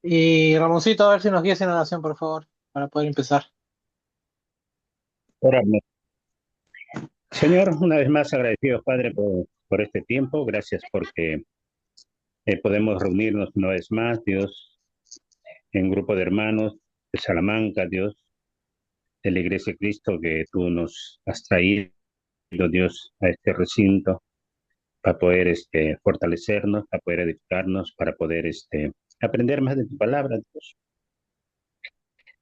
Y Ramoncito, a ver si nos guías en la oración, por favor, para poder empezar. Oramos. Señor, una vez más agradecidos, Padre, por este tiempo. Gracias porque podemos reunirnos una vez más, Dios, en grupo de hermanos de Salamanca, Dios, de la Iglesia de Cristo, que tú nos has traído, Dios, a este recinto para poder fortalecernos, para poder edificarnos, para poder aprender más de tu palabra, Dios.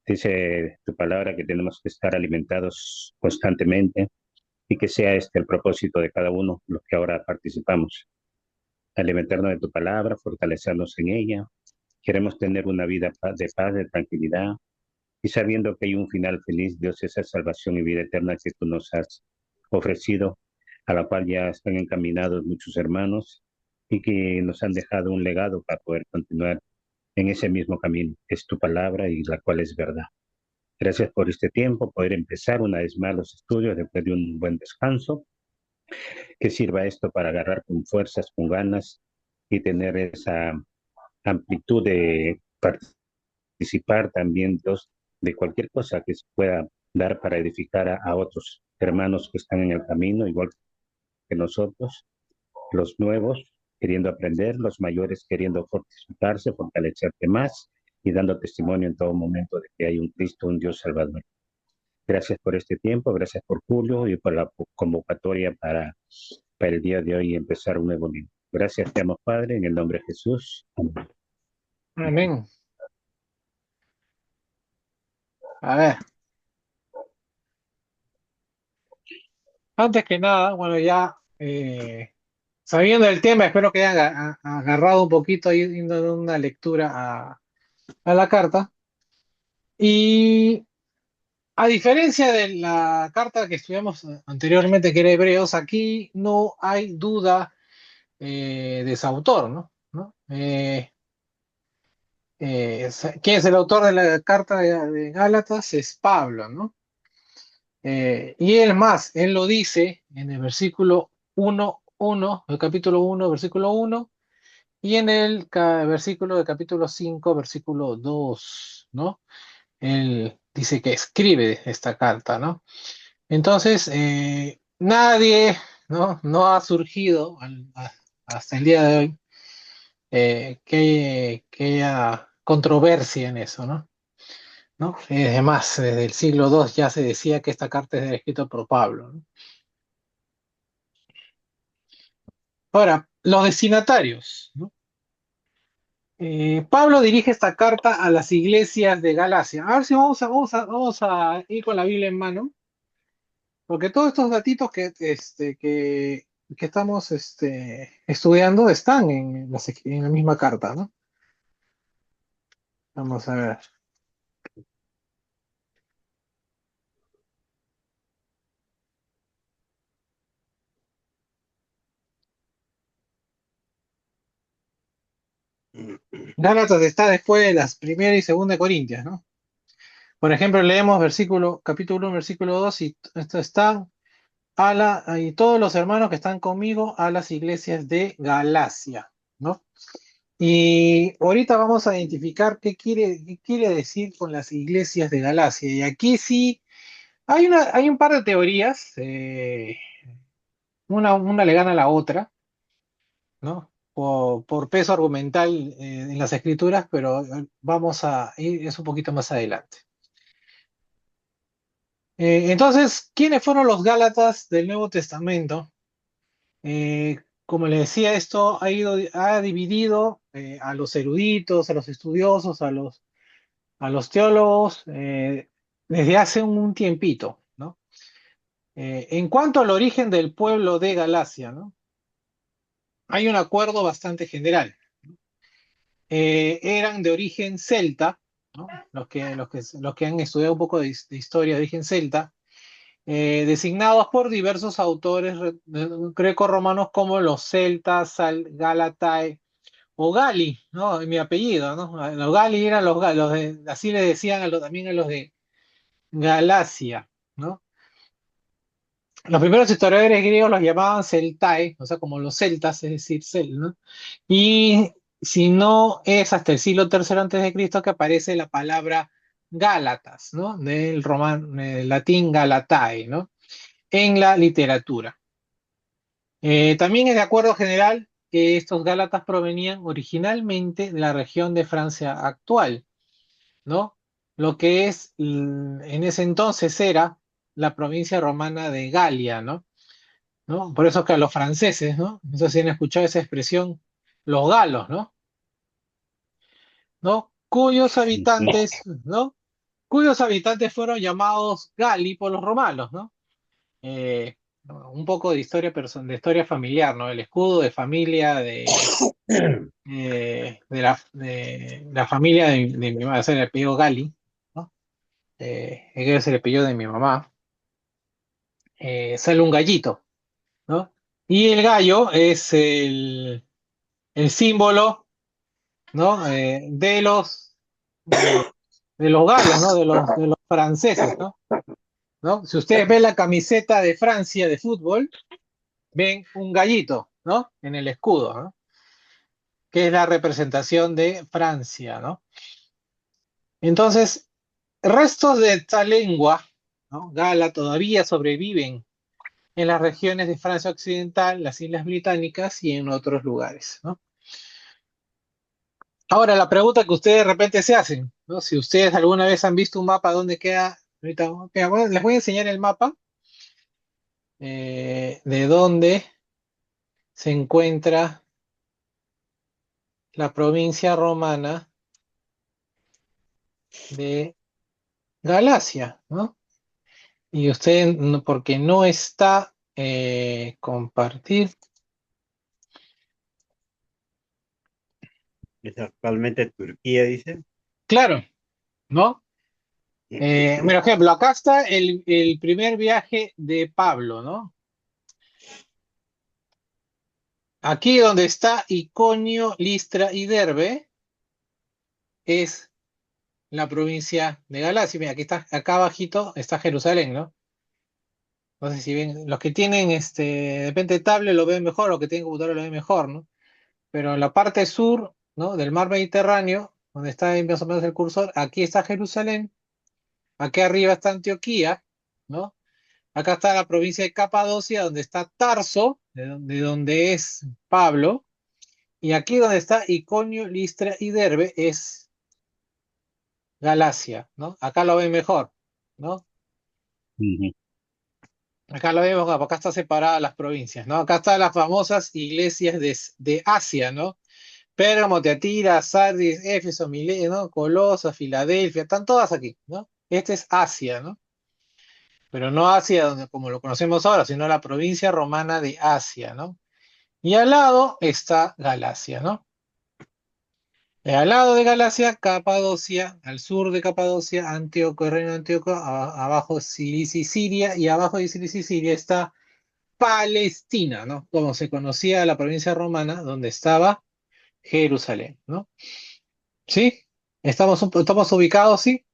Dice tu palabra que tenemos que estar alimentados constantemente y que sea este el propósito de cada uno, los que ahora participamos. Alimentarnos de tu palabra, fortalecernos en ella. Queremos tener una vida de paz, de tranquilidad y sabiendo que hay un final feliz, Dios, esa salvación y vida eterna que tú nos has ofrecido, a la cual ya están encaminados muchos hermanos y que nos han dejado un legado para poder continuar en ese mismo camino. Es tu palabra y la cual es verdad. Gracias por este tiempo, poder empezar una vez más los estudios después de un buen descanso, que sirva esto para agarrar con fuerzas, con ganas y tener esa amplitud de participar también, Dios, de cualquier cosa que se pueda dar para edificar a otros hermanos que están en el camino, igual que nosotros, los nuevos queriendo aprender, los mayores queriendo fortificarse, fortalecerse más y dando testimonio en todo momento de que hay un Cristo, un Dios Salvador. Gracias por este tiempo, gracias por Julio y por la convocatoria para el día de hoy empezar un nuevo libro. Gracias, te amo, Padre, en el nombre de Jesús. Amén. Amén. A ver, antes que nada, bueno, ya sabiendo el tema, espero que hayan agarrado un poquito y dando una lectura a la carta. Y a diferencia de la carta que estudiamos anteriormente, que era Hebreos, aquí no hay duda de su autor, ¿no? ¿Quién es el autor de la carta de Gálatas? Es Pablo, ¿no? Y él más, él lo dice en el versículo 1, el capítulo 1, versículo 1, y en el versículo de capítulo 5, versículo 2, ¿no? Él dice que escribe esta carta, ¿no? Entonces, nadie, ¿no? No ha surgido hasta el día de hoy que haya controversia en eso, ¿no? ¿No? Además, desde el siglo II ya se decía que esta carta es escrita por Pablo, ¿no? Ahora, los destinatarios, ¿no? Pablo dirige esta carta a las iglesias de Galacia. A ver si vamos a ir con la Biblia en mano, porque todos estos datitos que estamos estudiando están en la misma carta, ¿no? Vamos a ver. Gálatas está después de las primera y segunda de Corintias, ¿no? Por ejemplo, leemos capítulo 1, versículo 2, y esto está y todos los hermanos que están conmigo a las iglesias de Galacia, ¿no? Y ahorita vamos a identificar qué quiere decir con las iglesias de Galacia. Y aquí sí, hay un par de teorías, una le gana a la otra, ¿no? Por peso argumental en las escrituras, pero vamos a ir es un poquito más adelante. Entonces, ¿quiénes fueron los Gálatas del Nuevo Testamento? Como le decía, esto ha dividido a los eruditos, a los estudiosos, a los teólogos desde hace un tiempito, ¿no? En cuanto al origen del pueblo de Galacia, ¿no? Hay un acuerdo bastante general. Eran de origen celta, ¿no? Los que han estudiado un poco de historia de origen celta, designados por diversos autores greco-romanos como los celtas, Galatae o Gali, ¿no? Mi apellido, ¿no? Los Gali eran así le decían también a los de Galacia, ¿no? Los primeros historiadores griegos los llamaban Celtae, o sea, como los celtas, es decir, ¿no? Y si no es hasta el siglo III antes de Cristo que aparece la palabra Gálatas, ¿no? Del latín Galatae, ¿no? En la literatura. También es de acuerdo general que estos Gálatas provenían originalmente de la región de Francia actual, ¿no? Lo que en ese entonces era la provincia romana de Galia, ¿no? ¿No? Por eso que a los franceses, ¿no? No sé si han escuchado esa expresión, los galos, ¿no? ¿No? Cuyos Ujú. habitantes, ¿no? Cuyos habitantes fueron llamados Gali por los romanos, ¿no? Un poco de historia, de historia familiar, ¿no? El escudo de familia de la familia de mi mamá, es el apellido Gali, ¿no? Que es el apellido de mi mamá. Sale un gallito, ¿no? Y el gallo es el símbolo, ¿no? De, de los galos, ¿no? De los franceses, ¿no? ¿No? Si ustedes ven la camiseta de Francia de fútbol, ven un gallito, ¿no? En el escudo, ¿no? Que es la representación de Francia, ¿no? Entonces, restos de esta lengua, ¿no? Gala todavía sobreviven en las regiones de Francia Occidental, las Islas Británicas y en otros lugares, ¿no? Ahora, la pregunta que ustedes de repente se hacen, ¿no? Si ustedes alguna vez han visto un mapa donde queda, ahorita, mira, bueno, les voy a enseñar el mapa de dónde se encuentra la provincia romana de Galacia, ¿no? Y usted, porque no está compartir, Es actualmente Turquía, dice. claro, ¿no? Por ejemplo, acá está el primer viaje de Pablo, ¿no? Aquí donde está Iconio, Listra y Derbe es la provincia de Galacia. Mira, aquí está, acá abajito está Jerusalén, ¿no? No sé si ven, los que tienen de repente tablet lo ven mejor, los que tienen computadora lo ven mejor, ¿no? Pero en la parte sur, ¿no? Del mar Mediterráneo, donde está ahí más o menos el cursor, aquí está Jerusalén, aquí arriba está Antioquía, ¿no? Acá está la provincia de Capadocia, donde está Tarso, de donde es Pablo, y aquí donde está Iconio, Listra y Derbe es Galacia, ¿no? Acá lo ven mejor, ¿no? Ujú. Acá lo vemos, acá está separadas las provincias, ¿no? Acá están las famosas iglesias de Asia, ¿no? Pérgamo, Teatira, Sardis, Éfeso, Mileto, ¿no? Colosa, Filadelfia, están todas aquí, ¿no? Este es Asia, ¿no? Pero no Asia donde, como lo conocemos ahora, sino la provincia romana de Asia, ¿no? Y al lado está Galacia, ¿no? Al lado de Galacia, Capadocia, al sur de Capadocia, Antíoco, el reino de Antíoco, abajo Cilicia y Siria, y abajo de Cilicia y Siria está Palestina, ¿no? Como se conocía la provincia romana, donde estaba Jerusalén, ¿no? ¿Sí? Estamos ubicados, ¿sí?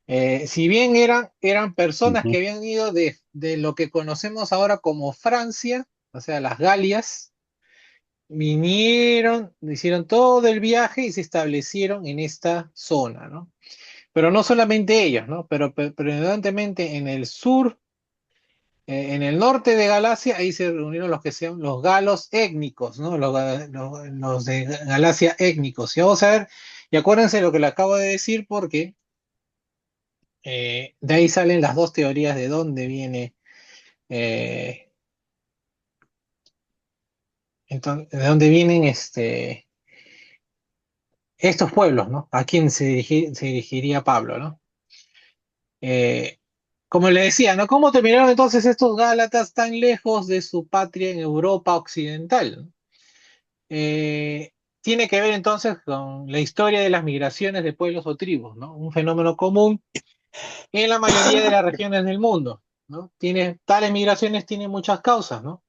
Si bien eran personas Ujú. que habían ido de lo que conocemos ahora como Francia, o sea, las Galias, vinieron, hicieron todo el viaje y se establecieron en esta zona, ¿no? Pero no solamente ellos, ¿no? Pero predominantemente en el sur, en el norte de Galacia, ahí se reunieron los que sean los galos étnicos, ¿no? Los de Galacia étnicos. Y vamos a ver, y acuérdense lo que le acabo de decir porque de ahí salen las dos teorías de dónde viene, eh, de dónde vienen estos pueblos, ¿no? A quién se dirigiría Pablo, ¿no? Eh, Como le decía, ¿no? ¿Cómo terminaron entonces estos Gálatas tan lejos de su patria en Europa occidental? ¿No? Tiene que ver entonces con la historia de las migraciones de pueblos o tribus, ¿no? Un fenómeno común en la mayoría de las regiones del mundo, ¿no? Tales migraciones tienen muchas causas, ¿no?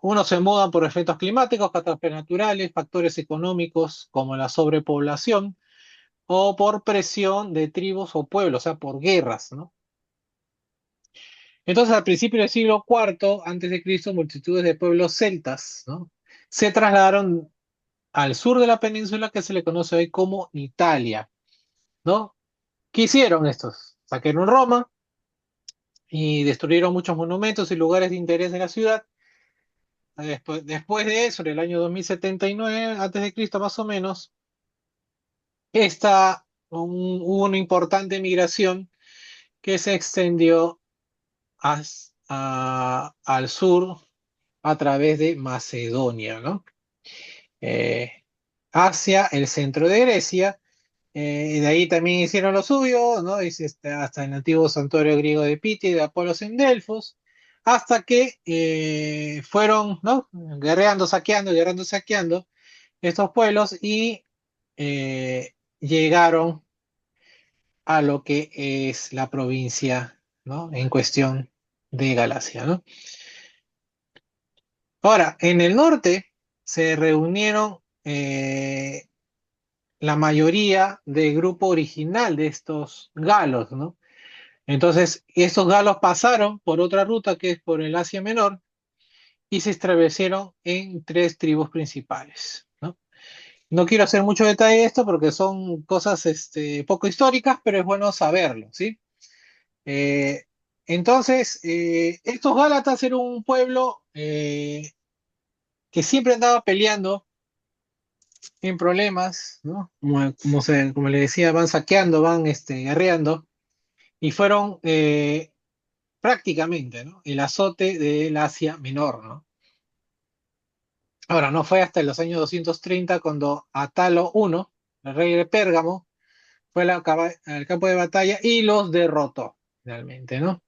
Unos se mudan por efectos climáticos, catástrofes naturales, factores económicos como la sobrepoblación o por presión de tribus o pueblos, o sea, por guerras, ¿no? Entonces, al principio del siglo IV antes de Cristo, multitudes de pueblos celtas, ¿no? Se trasladaron, al sur de la península que se le conoce hoy como Italia, ¿no? ¿Qué hicieron estos? Saquearon Roma y destruyeron muchos monumentos y lugares de interés de la ciudad. Después de eso, en el año 2079 antes de Cristo más o menos, hubo una importante migración que se extendió al sur a través de Macedonia, ¿no? Eh, hacia el centro de Grecia. Y de ahí también hicieron lo suyo, ¿no? Hasta el antiguo santuario griego de Piti y de Apolos en Delfos, hasta que fueron, ¿no? Guerreando, saqueando estos pueblos y llegaron a lo que es la provincia, ¿no? En cuestión de Galacia, ¿no? Ahora, en el norte se reunieron la mayoría del grupo original de estos galos, ¿no? Entonces, estos galos pasaron por otra ruta que es por el Asia Menor y se establecieron en tres tribus principales, ¿no? No quiero hacer mucho detalle de esto porque son cosas poco históricas, pero es bueno saberlo, ¿sí? Eh, entonces, estos Gálatas eran un pueblo que siempre andaba peleando en problemas, ¿no? Como le decía, van saqueando, van guerreando, y fueron prácticamente, ¿no? El azote del Asia Menor, ¿no? Ahora, no fue hasta los años 230 cuando Atalo I, el rey de Pérgamo, fue al campo de batalla y los derrotó, realmente, ¿no?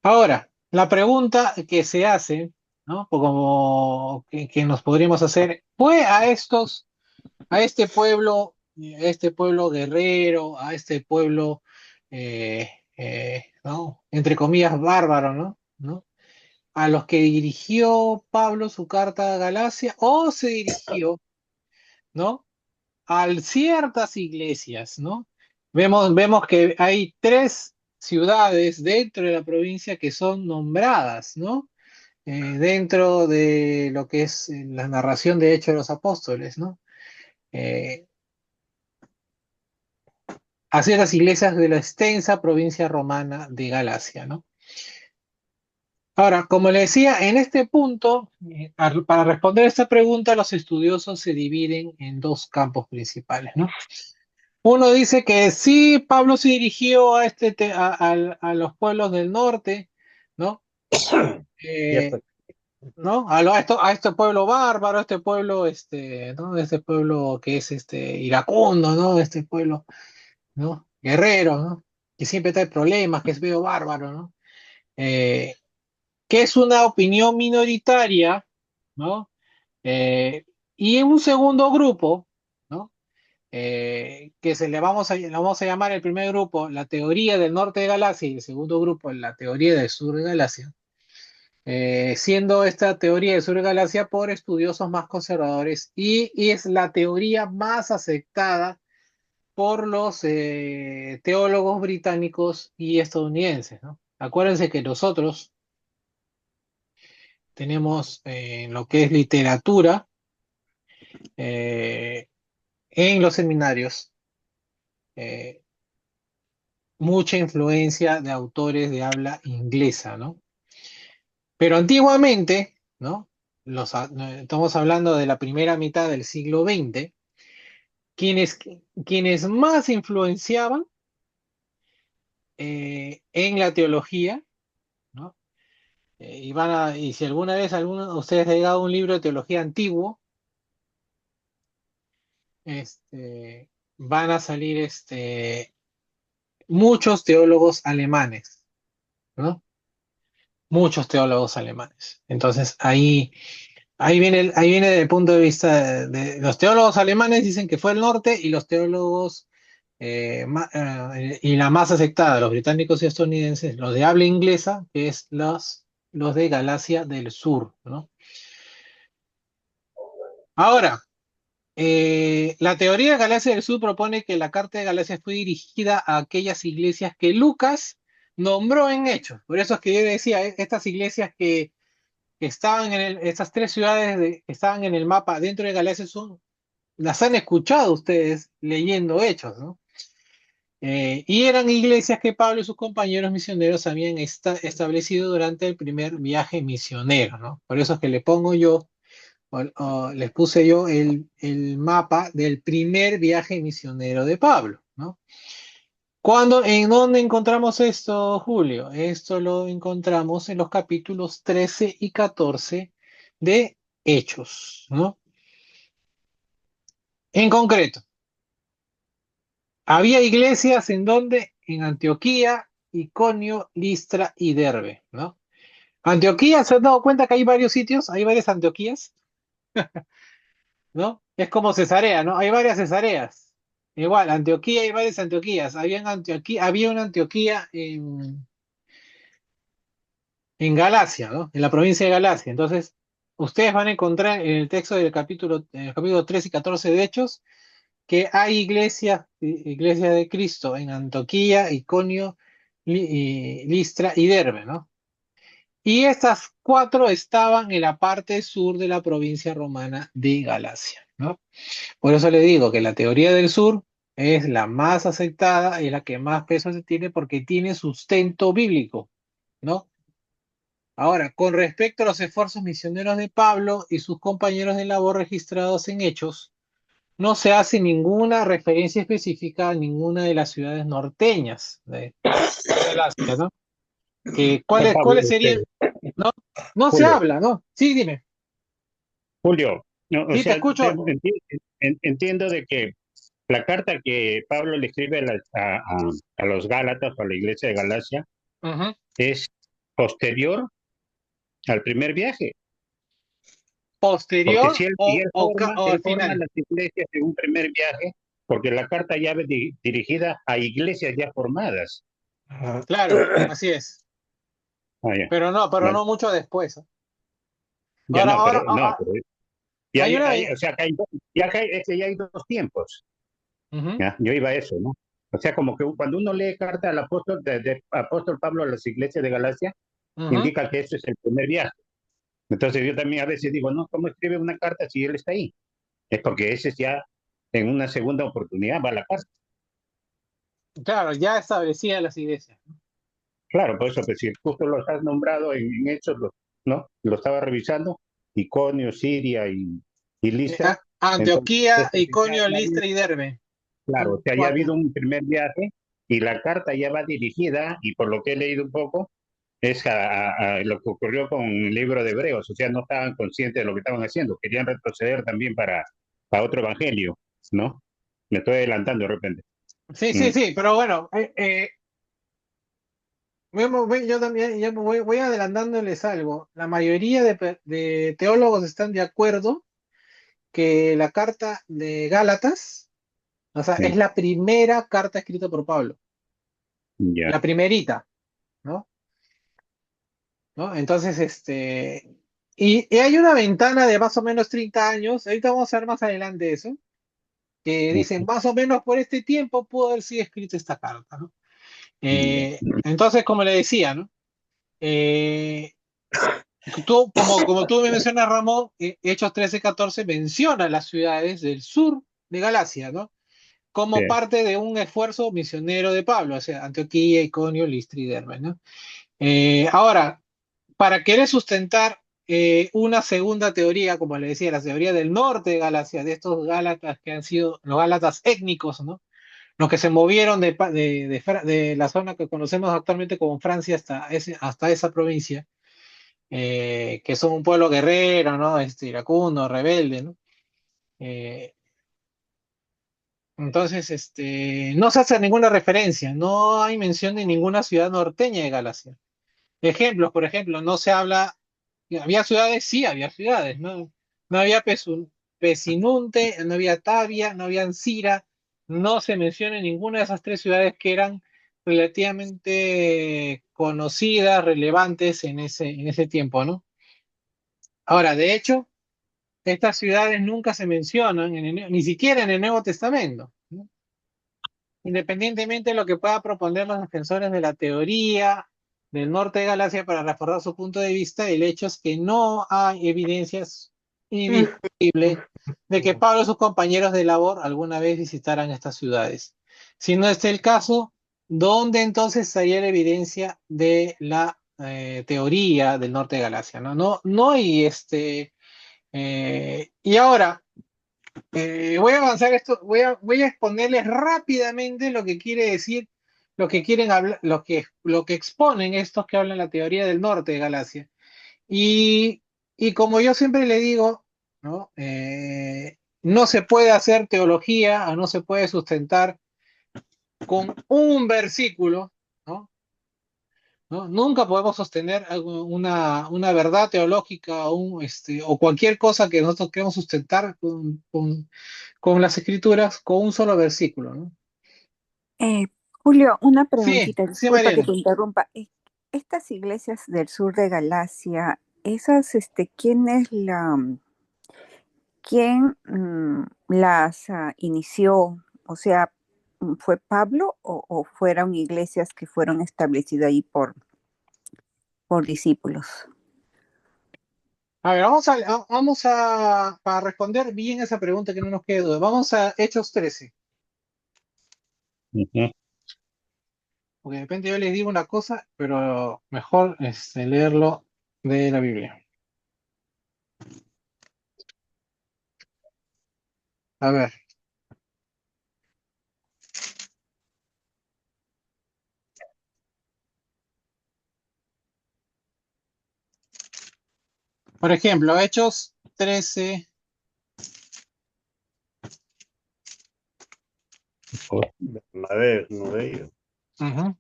Ahora, la pregunta que se hace, ¿no? O como que nos podríamos hacer, ¿fue a este pueblo guerrero, a este pueblo, ¿no? Entre comillas, bárbaro, ¿no? A los que dirigió Pablo su carta a Galacia, o se dirigió, ¿no? A ciertas iglesias, ¿no? Vemos que hay tres ciudades dentro de la provincia que son nombradas, ¿no? Dentro de lo que es la narración de Hechos de los Apóstoles, ¿no? Eh, a ciertas iglesias de la extensa provincia romana de Galacia, ¿no? Ahora, como le decía, en este punto, para responder esta pregunta, los estudiosos se dividen en dos campos principales, ¿no? Uno dice que sí, Pablo se dirigió a los pueblos del norte, ¿no? Cierto. ¿No? A este pueblo bárbaro, a este pueblo, ¿no? Este pueblo que es iracundo, ¿no? Este pueblo, ¿no? Guerrero, ¿no? Que siempre trae problemas, que es medio bárbaro, ¿no? Eh, que es una opinión minoritaria, ¿no? Y en un segundo grupo, ¿no? Que le vamos a llamar el primer grupo la teoría del norte de Galacia y el segundo grupo la teoría del sur de Galacia, siendo esta teoría del sur de Galacia por estudiosos más conservadores y es la teoría más aceptada por los teólogos británicos y estadounidenses, ¿no? Acuérdense que nosotros tenemos lo que es literatura eh, en los seminarios, eh, mucha influencia de autores de habla inglesa, ¿no? Pero antiguamente, ¿no? Estamos hablando de la primera mitad del siglo XX, quienes, quienes más influenciaban en la teología, ¿no? Y si alguna vez alguno de ustedes ha llegado a un libro de teología antiguo, van a salir muchos teólogos alemanes, ¿no? Muchos teólogos alemanes. Entonces ahí viene desde el punto de vista de los teólogos alemanes dicen que fue el norte y los teólogos y la más aceptada, los británicos y estadounidenses, los de habla inglesa, que es los de Galacia del Sur, ¿no? Ahora, la teoría de Galacia del Sur propone que la carta de Galacia fue dirigida a aquellas iglesias que Lucas nombró en Hechos. Por eso es que yo decía, estas iglesias que estaban estas tres ciudades que estaban en el mapa dentro de Galacia las han escuchado ustedes leyendo Hechos, ¿no? Y eran iglesias que Pablo y sus compañeros misioneros habían establecido durante el primer viaje misionero, ¿no? Por eso es que le pongo yo, les puse yo el mapa del primer viaje misionero de Pablo, ¿no? ¿En dónde encontramos esto, Julio? Esto lo encontramos en los capítulos 13 y 14 de Hechos, ¿no? En concreto, había iglesias en donde, en Antioquía, Iconio, Listra y Derbe, ¿no? Antioquía, ¿se han dado cuenta que hay varios sitios? Hay varias Antioquías, ¿no? Es como Cesarea, ¿no? Hay varias Cesareas. Igual, Antioquía hay varias Antioquías. Había una Antioquía en Galacia, ¿no? En la provincia de Galacia. Entonces, ustedes van a encontrar en el texto en el capítulo 3 y 14 de Hechos, que hay iglesia de Cristo en Antioquía, Iconio, Listra y Derbe, ¿no? Y estas cuatro estaban en la parte sur de la provincia romana de Galacia, ¿no? Por eso le digo que la teoría del sur es la más aceptada y la que más peso se tiene porque tiene sustento bíblico, ¿no? Ahora, con respecto a los esfuerzos misioneros de Pablo y sus compañeros de labor registrados en Hechos, no se hace ninguna referencia específica a ninguna de las ciudades norteñas de Galacia, ¿no? No, Pablo, ¿Cuáles serían? No, no se Julio, habla, ¿no? Sí, dime. Julio, no, o Sí, te sea, escucho. entiendo de que la carta que Pablo le escribe a los Gálatas o a la iglesia de Galacia Ujú. es posterior al primer viaje, porque ¿Posterior si o él al forma final? las iglesias en un primer viaje, porque la carta ya va dirigida a iglesias ya formadas. Ajá. Claro, así es. Ah, ya, Pero bueno, no mucho después, ¿no? ya no, pero no, Ah, pero ya hay una. o sea, es que ya hay dos tiempos. Ujú, ¿Ya? Yo iba a eso, ¿no? O sea, como que cuando uno lee carta al apóstol, de apóstol Pablo a las iglesias de Galacia, ujú. indica que este es el primer viaje. Entonces yo también a veces digo, no, ¿cómo escribe una carta si él está ahí? Es porque ese es ya en una segunda oportunidad va la carta. Claro, ya establecidas las iglesias. Claro, por eso, pues si justo los has nombrado en Hechos, ¿no? Lo estaba revisando, Iconio, Siria y Listra. Entonces, Antioquía, ya, Iconio, ya Listra y Derbe. claro, o Son sea, ya ha cuatro. habido un primer viaje y la carta ya va dirigida, y por lo que he leído un poco, es a lo que ocurrió con el libro de Hebreos, o sea, no estaban conscientes de lo que estaban haciendo, querían retroceder también para otro evangelio, ¿no? Me estoy adelantando de repente. Sí, Mm, sí, sí, pero bueno, yo también voy adelantándoles algo. La mayoría de teólogos están de acuerdo que la carta de Gálatas, o sea, es sí, la primera carta escrita por Pablo, ya, la primerita, ¿no? ¿No? Entonces, y hay una ventana de más o menos 30 años, ahorita vamos a ver más adelante eso, que dicen más o menos por este tiempo pudo haber sido escrita esta carta, ¿no? ya, Entonces, como le decía, ¿no? Eh, como tú me mencionas, Ramón, Hechos 13-14 menciona las ciudades del sur de Galacia, ¿no? sí, Como parte de un esfuerzo misionero de Pablo, o sea, Antioquía, Iconio, Listra y Derbe, ¿no? Ahora, para querer sustentar una segunda teoría, como le decía, la teoría del norte de Galacia, de estos Gálatas que han sido los Gálatas étnicos, ¿no? Los que se movieron de la zona que conocemos actualmente como Francia hasta esa provincia, que son un pueblo guerrero, ¿no? Iracundo, rebelde, ¿no? Eh, entonces, no se hace ninguna referencia, no hay mención de ninguna ciudad norteña de Galacia. Ejemplos, por ejemplo, no se habla, había ciudades, sí, había ciudades, ¿no? No había Pesinunte, no había Tavia, no había Ancira, no se menciona ninguna de esas tres ciudades que eran relativamente conocidas, relevantes en ese tiempo, ¿no? Ahora, de hecho, estas ciudades nunca se mencionan, ni siquiera en el Nuevo Testamento, ¿no? Independientemente de lo que pueda proponer los defensores de la teoría. del norte de Galacia para reforzar su punto de vista. El hecho es que no hay evidencias indiscutibles de que Pablo y sus compañeros de labor alguna vez visitaran estas ciudades. Si no es el caso, ¿dónde entonces estaría la evidencia de la teoría del norte de Galacia? No, no, no, y ahora voy a avanzar esto, voy a exponerles rápidamente lo que quiere decir, lo que quieren hablar, lo que exponen estos que hablan la teoría del norte de Galacia. Y, y como yo siempre le digo, ¿no? No se puede hacer teología o no se puede sustentar con un versículo, ¿no? ¿No? Nunca podemos sostener una verdad teológica o cualquier cosa que nosotros queremos sustentar con las escrituras con un solo versículo, ¿no? Eh, Julio, una Sí, preguntita, sí, disculpa que Mariana. te interrumpa. Estas iglesias del sur de Galacia, ¿quién es quién las inició? O sea, ¿fue Pablo o fueron iglesias que fueron establecidas ahí por discípulos? A ver, para responder bien esa pregunta que no nos quede duda, vamos a Hechos 13, Ujú. porque de repente yo les digo una cosa, pero mejor leerlo de la Biblia. A ver, por ejemplo, Hechos 13, Bernabé es uno de ellos. ujú,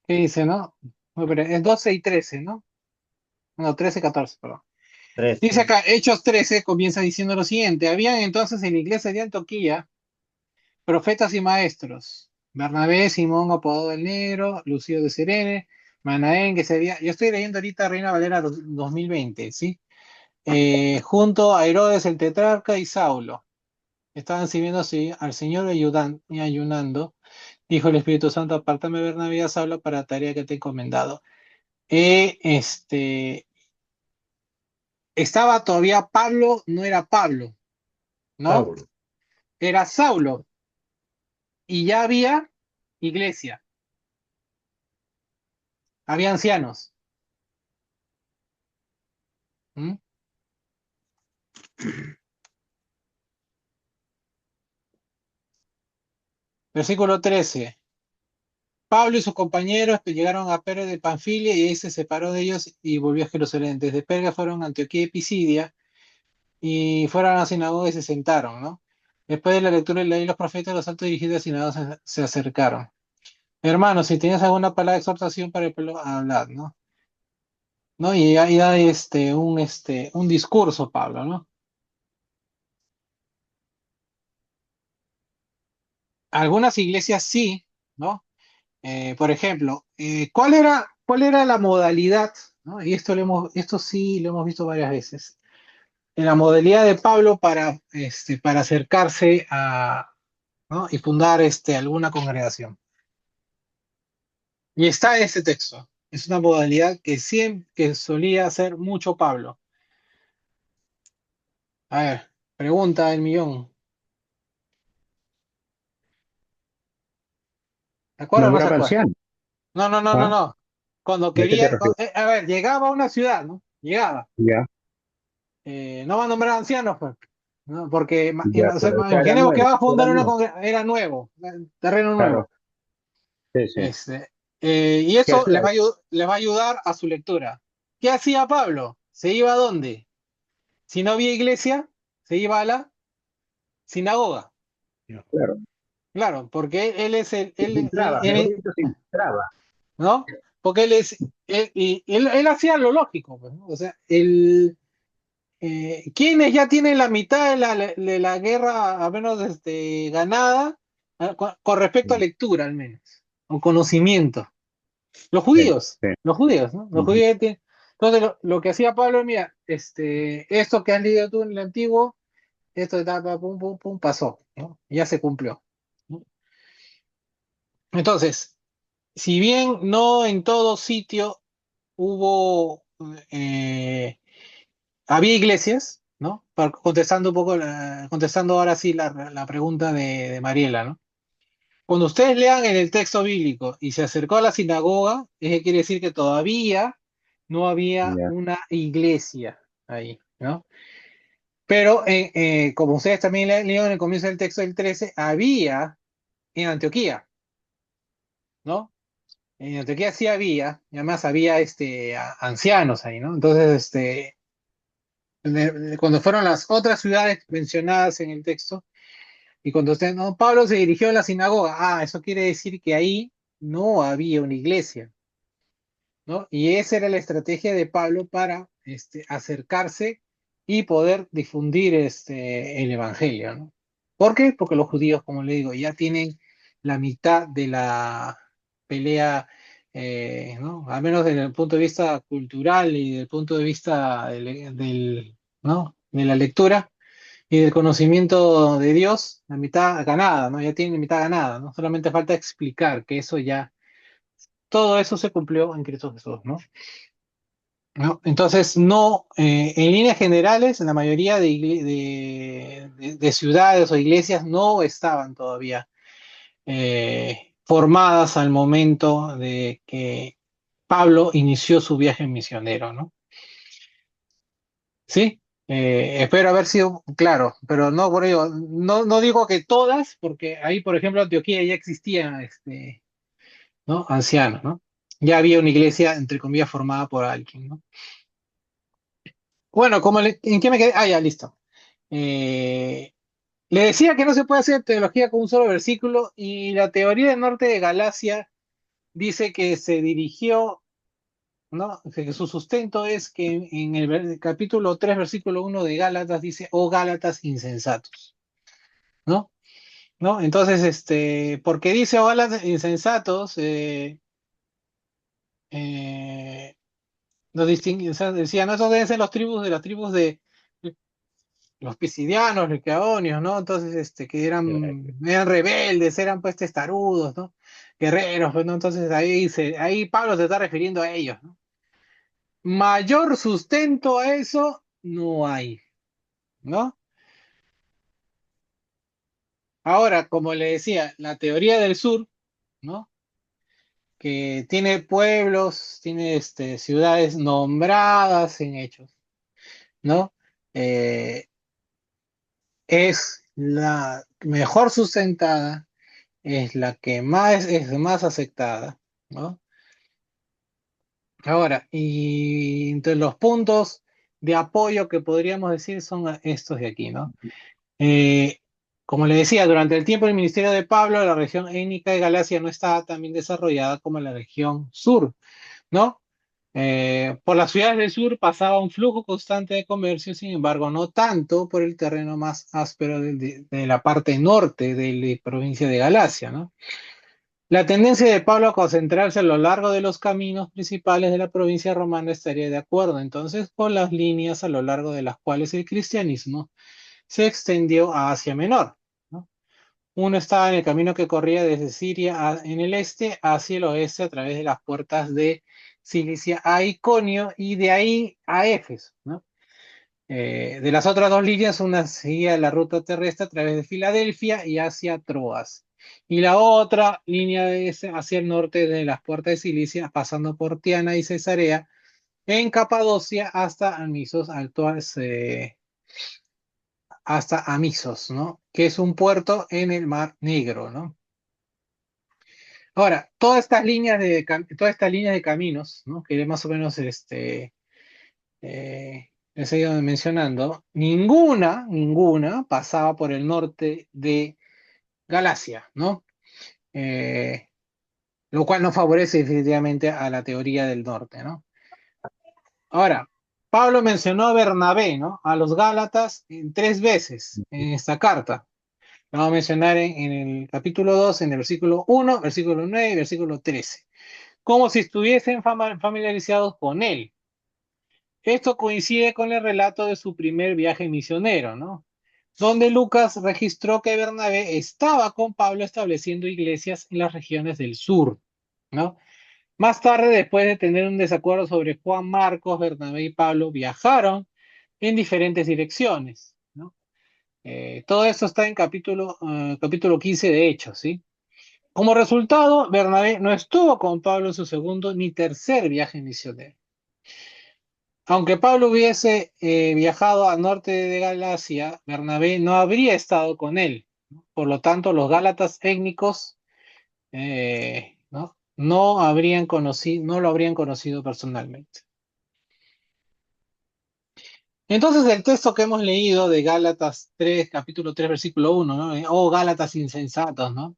¿qué dice, no? No, pero es 12 y 13, ¿no? No, 13, 14, perdón. Dice 13. acá, Hechos 13 comienza diciendo lo siguiente: habían entonces en la iglesia de Antioquía profetas y maestros, Bernabé, Simón apodado el Negro, Lucio de Serene, Manaén, yo estoy leyendo ahorita Reina Valera 2020, ¿sí? Junto a Herodes el tetrarca y Saulo, estaban sirviendo así al Señor y ayunando. Dijo el Espíritu Santo: apártame Bernabé y a Saulo para la tarea que te he encomendado. Eh, este, Estaba todavía Pablo, no era Pablo, ¿no? Saulo. Era Saulo, y ya había iglesia, había ancianos. ¿Mm? Versículo 13. Pablo y sus compañeros llegaron a Perga de Panfilia y ahí se separó de ellos y volvió a Jerusalén. Desde Perga fueron a Antioquía y Pisidia y fueron a la sinagoga y se sentaron, ¿no? Después de la lectura de la ley y los profetas, los altos dirigidos de la sinagoga se acercaron. Hermanos, si tienes alguna palabra de exhortación para el pueblo, hablad, ¿no? ¿No? Y ahí da un discurso, Pablo, ¿no? Algunas iglesias sí, ¿no? Por ejemplo, ¿cuál era la modalidad? ¿No? Y esto sí lo hemos visto varias veces. En la modalidad de Pablo para acercarse ¿no? y fundar alguna congregación. Y está ese texto. Es una modalidad que solía hacer mucho Pablo. A ver, pregunta el millón. ¿De acuerdo o no se Nombraba acuerda? anciano. No, no, no, no, ¿Ah? no. Cuando ¿De qué te quería, refieres? a ver, llegaba a una ciudad, ¿no? Llegaba. Ya, No va a nombrar ancianos, pues, ¿no? Porque ya, o sea, pero era imaginemos que nuevo, va a fundar era una nuevo. congregación, era nuevo, terreno Claro, nuevo. sí, sí. Y ¿Qué eso hacía? les va a ayudar a su lectura. ¿Qué hacía Pablo? ¿Se iba a dónde? Si no había iglesia, se iba a la sinagoga. Claro, Claro, porque él es se infiltraba, mejor dicho, se infiltraba. ¿no? Porque él hacía lo lógico, pues, ¿no? O sea, quienes ya tienen la mitad de la guerra, al menos ganada, con respecto a lectura, al menos, o conocimiento. Sí, sí. Los judíos, ¿no? Los Ujú. judíos entonces lo que hacía Pablo, mira, esto que has leído tú en el antiguo, esto de pum, pum, pum, pasó, ¿no? Ya se cumplió, ¿no? Entonces, si bien no en todo sitio hubo, había iglesias, ¿no? Contestando un poco, contestando ahora sí la pregunta de Mariela, ¿no? Cuando ustedes lean en el texto bíblico y se acercó a la sinagoga, eso quiere decir que todavía no había Ya, una iglesia ahí, ¿no? Pero como ustedes también leyeron en el comienzo del texto del 13, había en Antioquía, ¿no? En Antioquía sí había, y además había ancianos ahí, ¿no? Entonces, cuando fueron las otras ciudades mencionadas en el texto, y cuando no, Pablo se dirigió a la sinagoga, eso quiere decir que ahí no había una iglesia, ¿no? Y esa era la estrategia de Pablo para acercarse y poder difundir el evangelio, ¿no? ¿Por qué? Porque los judíos, como le digo, ya tienen la mitad de la pelea, ¿no? Al menos desde el punto de vista cultural y desde el punto de vista ¿no? De la lectura y del conocimiento de Dios, la mitad ganada, ¿no? Ya tienen la mitad ganada, ¿no? Solamente falta explicar que eso ya, todo eso se cumplió en Cristo Jesús, ¿no? ¿No? Entonces, no, en líneas generales, la mayoría de ciudades o iglesias no estaban todavía formadas al momento de que Pablo inició su viaje misionero, ¿no? Sí, espero haber sido claro, pero no por ello, no digo que todas, porque ahí, por ejemplo, en Antioquía ya existía, ¿no? Ancianos, ¿no? Ya había una iglesia, entre comillas, formada por alguien, ¿no? Bueno, ¿en qué me quedé? Ya, listo. Eh, Le decía que no se puede hacer teología con un solo versículo y la teoría del norte de Galacia dice que se dirigió, ¿no? Que su sustento es que en el capítulo 3 versículo 1 de Gálatas dice, oh Gálatas insensatos, ¿no? ¿No? Entonces, ¿por qué dice oh Gálatas insensatos? Los distingue, o sea, decía, no, esos deben ser los tribus de las tribus de los pisidianos, licaonios, ¿no? Entonces, que eran rebeldes, eran pues testarudos, ¿no? Guerreros, pues, ¿no? Entonces ahí Pablo se está refiriendo a ellos, ¿no? Mayor sustento a eso no hay, ¿no? Ahora, como le decía, la teoría del sur, ¿no? Que tiene pueblos, tiene ciudades nombradas en hechos, ¿no? Eh, es la mejor sustentada, es la que es más aceptada, ¿no? Ahora, y entre los puntos de apoyo que podríamos decir son estos de aquí, ¿no? Eh, Como le decía, durante el tiempo del ministerio de Pablo, la región étnica de Galacia no estaba tan bien desarrollada como la región sur, ¿no? Por las ciudades del sur pasaba un flujo constante de comercio, sin embargo, no tanto por el terreno más áspero de la parte norte de la provincia de Galacia, ¿no? La tendencia de Pablo a concentrarse a lo largo de los caminos principales de la provincia romana estaría de acuerdo entonces con las líneas a lo largo de las cuales el cristianismo se extendió a Asia Menor, ¿no? Uno estaba en el camino que corría desde Siria en el este hacia el oeste a través de las puertas de Cilicia a Iconio y de ahí a Éfeso, ¿no? De las otras dos líneas, una seguía la ruta terrestre a través de Filadelfia y hacia Troas. Y la otra línea hacia el norte de las puertas de Cilicia, pasando por Tiana y Cesarea, en Capadocia hasta Amisos, hasta Amisos, ¿no? Que es un puerto en el Mar Negro, ¿no? Ahora, todas estas líneas de caminos, ¿no? Que más o menos les he ido mencionando, ninguna pasaba por el norte de Galacia, ¿no? Eh, lo cual no favorece definitivamente a la teoría del norte, ¿no? Ahora, Pablo mencionó a Bernabé, ¿no? A los Gálatas en 3 veces en esta carta. Lo vamos a mencionar en el capítulo 2, en el versículo 1, versículo 9 y versículo 13, como si estuviesen familiarizados con él. Esto coincide con el relato de su primer viaje misionero, ¿no? Donde Lucas registró que Bernabé estaba con Pablo estableciendo iglesias en las regiones del sur, ¿no? Más tarde, después de tener un desacuerdo sobre Juan Marcos, Bernabé y Pablo viajaron en diferentes direcciones, ¿no? Todo esto está en capítulo 15 de Hechos, ¿sí? Como resultado, Bernabé no estuvo con Pablo en su segundo ni tercer viaje misionero. Aunque Pablo hubiese viajado al norte de Galacia, Bernabé no habría estado con él, ¿no? Por lo tanto, los gálatas étnicos no lo habrían conocido personalmente. Entonces, el texto que hemos leído de Gálatas 3, capítulo 3, versículo 1, ¿no? Oh, Gálatas insensatos, ¿no?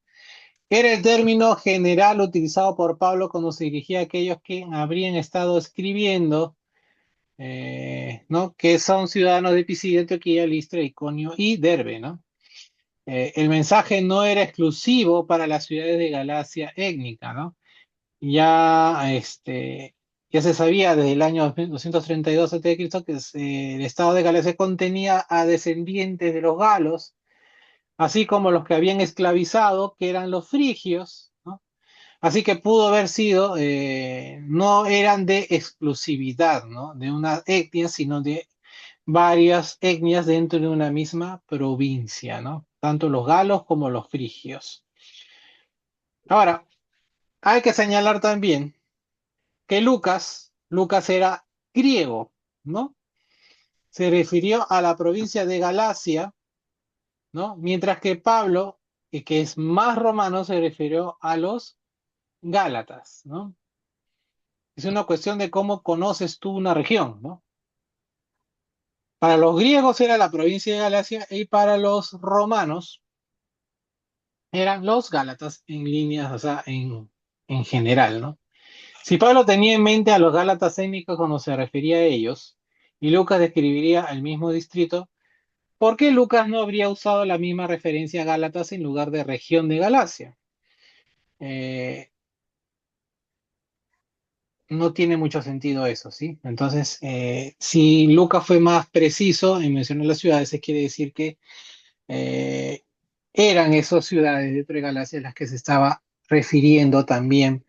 Era el término general utilizado por Pablo cuando se dirigía a aquellos que habrían estado escribiendo, ¿no? Que son ciudadanos de Pisidia, Antioquía, Listra, Iconio y Derbe, ¿no? El mensaje no era exclusivo para las ciudades de Galacia étnica, ¿no? Ya, ya se sabía desde el año 232 a.C. que el estado de Galacia contenía a descendientes de los galos, así como los que habían esclavizado, que eran los frigios, ¿no? Así que pudo haber sido, no eran de exclusividad, ¿no? De una etnia, sino de varias etnias dentro de una misma provincia, ¿no? Tanto los galos como los frigios. Ahora, hay que señalar también que Lucas era griego, ¿no? Se refirió a la provincia de Galacia, ¿no? Mientras que Pablo, que es más romano, se refirió a los Gálatas, ¿no? Es una cuestión de cómo conoces tú una región, ¿no? Para los griegos era la provincia de Galacia y para los romanos eran los Gálatas en líneas, o sea, en general, ¿no? Si Pablo tenía en mente a los Gálatas étnicos cuando se refería a ellos, y Lucas describiría el mismo distrito, ¿por qué Lucas no habría usado la misma referencia a Gálatas en lugar de región de Galacia? Eh, no tiene mucho sentido eso, ¿sí? Entonces, si Lucas fue más preciso en mencionar las ciudades, eso quiere decir que eh, eran esas ciudades dentro de Galacia las que se estaba refiriendo también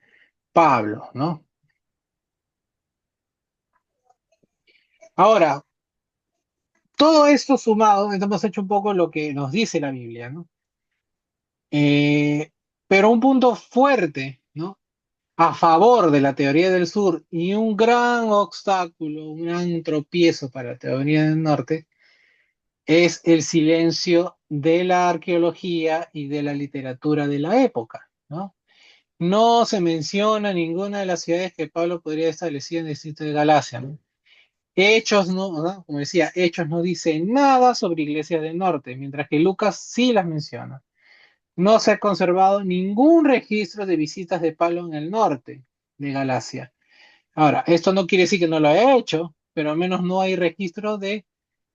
Pablo, ¿no? Ahora, todo esto sumado, hemos hecho un poco lo que nos dice la Biblia, ¿no? Pero un punto fuerte, ¿no? A favor de la teoría del sur y un gran obstáculo, un gran tropiezo para la teoría del norte, es el silencio de la arqueología y de la literatura de la época, ¿no? No se menciona ninguna de las ciudades que Pablo podría establecer en el distrito de Galacia, ¿no? Hechos no, ¿no? Como decía, Hechos no dice nada sobre iglesias del norte, mientras que Lucas sí las menciona. No se ha conservado ningún registro de visitas de Pablo en el norte de Galacia. Ahora, esto no quiere decir que no lo haya hecho, pero al menos no hay registro de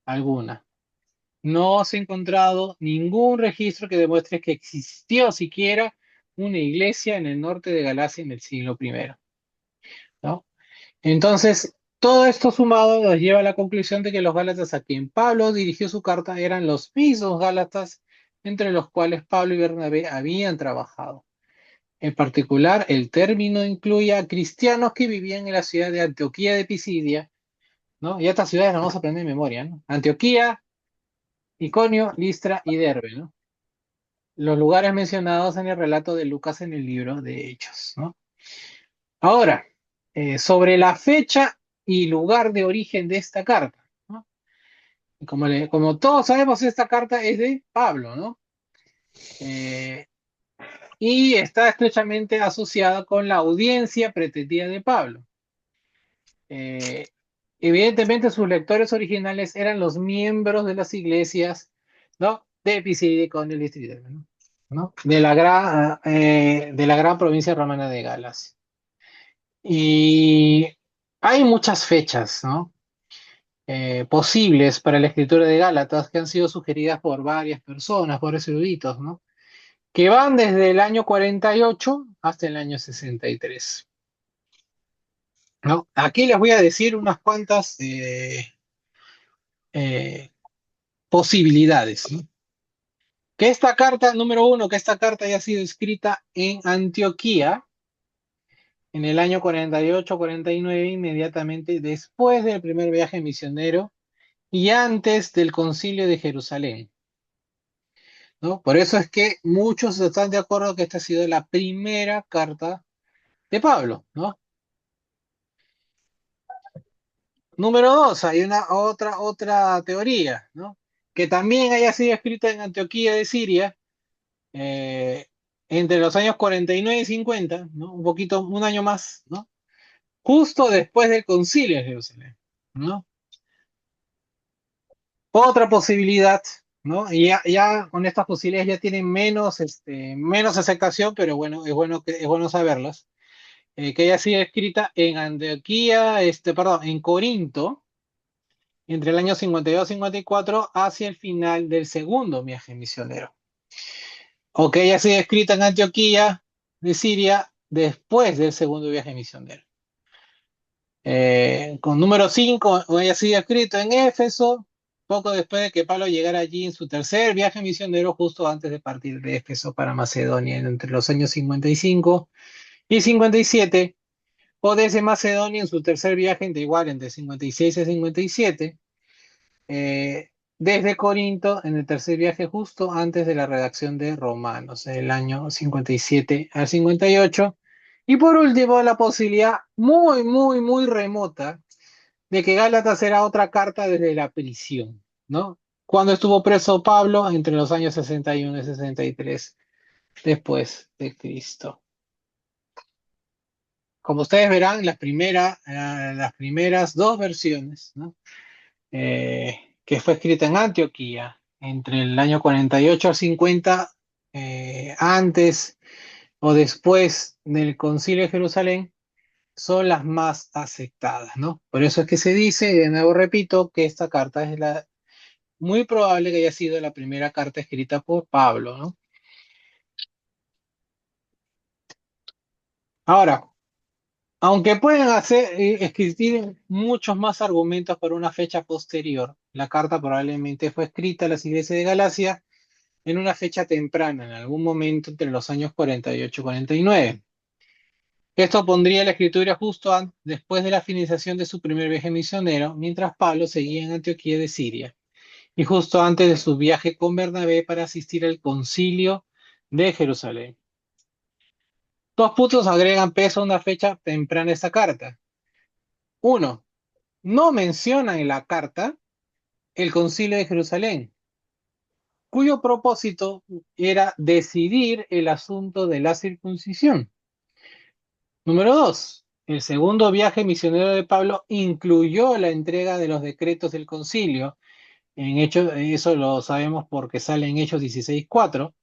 alguna. No se ha encontrado ningún registro que demuestre que existió siquiera una iglesia en el norte de Galacia en el siglo I, ¿no? Entonces, todo esto sumado nos lleva a la conclusión de que los Gálatas a quien Pablo dirigió su carta eran los mismos Gálatas entre los cuales Pablo y Bernabé habían trabajado. En particular, el término incluye a cristianos que vivían en la ciudad de Antioquía de Pisidia, ¿no? Y estas ciudades las vamos a aprender de memoria, ¿no? Antioquía, Iconio, Listra y Derbe, ¿no? Los lugares mencionados en el relato de Lucas en el libro de Hechos, ¿no? Ahora, sobre la fecha y lugar de origen de esta carta, ¿no? Como todos sabemos, esta carta es de Pablo, ¿no? Eh, y está estrechamente asociada con la audiencia pretendida de Pablo. Eh, evidentemente sus lectores originales eran los miembros de las iglesias, ¿no? De Pisidia con el distrito, ¿no? ¿No? De la gran provincia romana de Galas. Y hay muchas fechas, ¿no? Posibles para la escritura de Gálatas que han sido sugeridas por varias personas, por eruditos, ¿no? Que van desde el año 48 hasta el año 63, ¿no? Aquí les voy a decir unas cuantas eh, posibilidades, ¿no? Que esta carta, número uno, que esta carta haya sido escrita en Antioquía, en el año 48-49, inmediatamente después del primer viaje misionero y antes del Concilio de Jerusalén, ¿no? Por eso es que muchos están de acuerdo que esta ha sido la primera carta de Pablo, ¿no? Número dos, hay una otra teoría, ¿no? Que también haya sido escrita en Antioquía de Siria, eh, entre los años 49 y 50, ¿no? Un poquito, un año más, ¿no? Justo después del Concilio de Jerusalén, ¿no? Otra posibilidad, ¿no? Y ya con estas posibilidades ya tienen menos aceptación, pero bueno, es bueno saberlas. Que haya sido escrita en Antioquía, perdón, en Corinto, entre el año 52 y 54, hacia el final del segundo viaje misionero. O que haya sido escrita en Antioquía de Siria después del segundo viaje misionero. Con número 5, o haya sido escrito en Éfeso, poco después de que Pablo llegara allí en su tercer viaje misionero, justo antes de partir de Éfeso para Macedonia, entre los años 55 y 57, o desde Macedonia en su tercer viaje, entre 56 y 57, desde Corinto en el tercer viaje justo antes de la redacción de Romanos, en el año 57 al 58. Y por último, la posibilidad muy, muy, muy remota de que Gálatas era otra carta desde la prisión, ¿no? Cuando estuvo preso Pablo entre los años 61 y 63 después de Cristo. Como ustedes verán, las primeras dos versiones, ¿no? Que fue escrita en Antioquía entre el año 48 al 50, antes o después del Concilio de Jerusalén, son las más aceptadas, ¿no? Por eso es que se dice, y de nuevo repito, que esta carta es muy probable que haya sido la primera carta escrita por Pablo, ¿no? Ahora, aunque pueden escribir muchos más argumentos para una fecha posterior, la carta probablemente fue escrita a las iglesias de Galacia en una fecha temprana, en algún momento entre los años 48 y 49. Esto pondría la escritura justo después de la finalización de su primer viaje misionero, mientras Pablo seguía en Antioquía de Siria, y justo antes de su viaje con Bernabé para asistir al concilio de Jerusalén. Dos puntos agregan peso a una fecha temprana de esta carta. Uno, no menciona en la carta el concilio de Jerusalén, cuyo propósito era decidir el asunto de la circuncisión. Número dos, el segundo viaje misionero de Pablo incluyó la entrega de los decretos del concilio. En Hechos, eso lo sabemos porque sale en Hechos 16:4.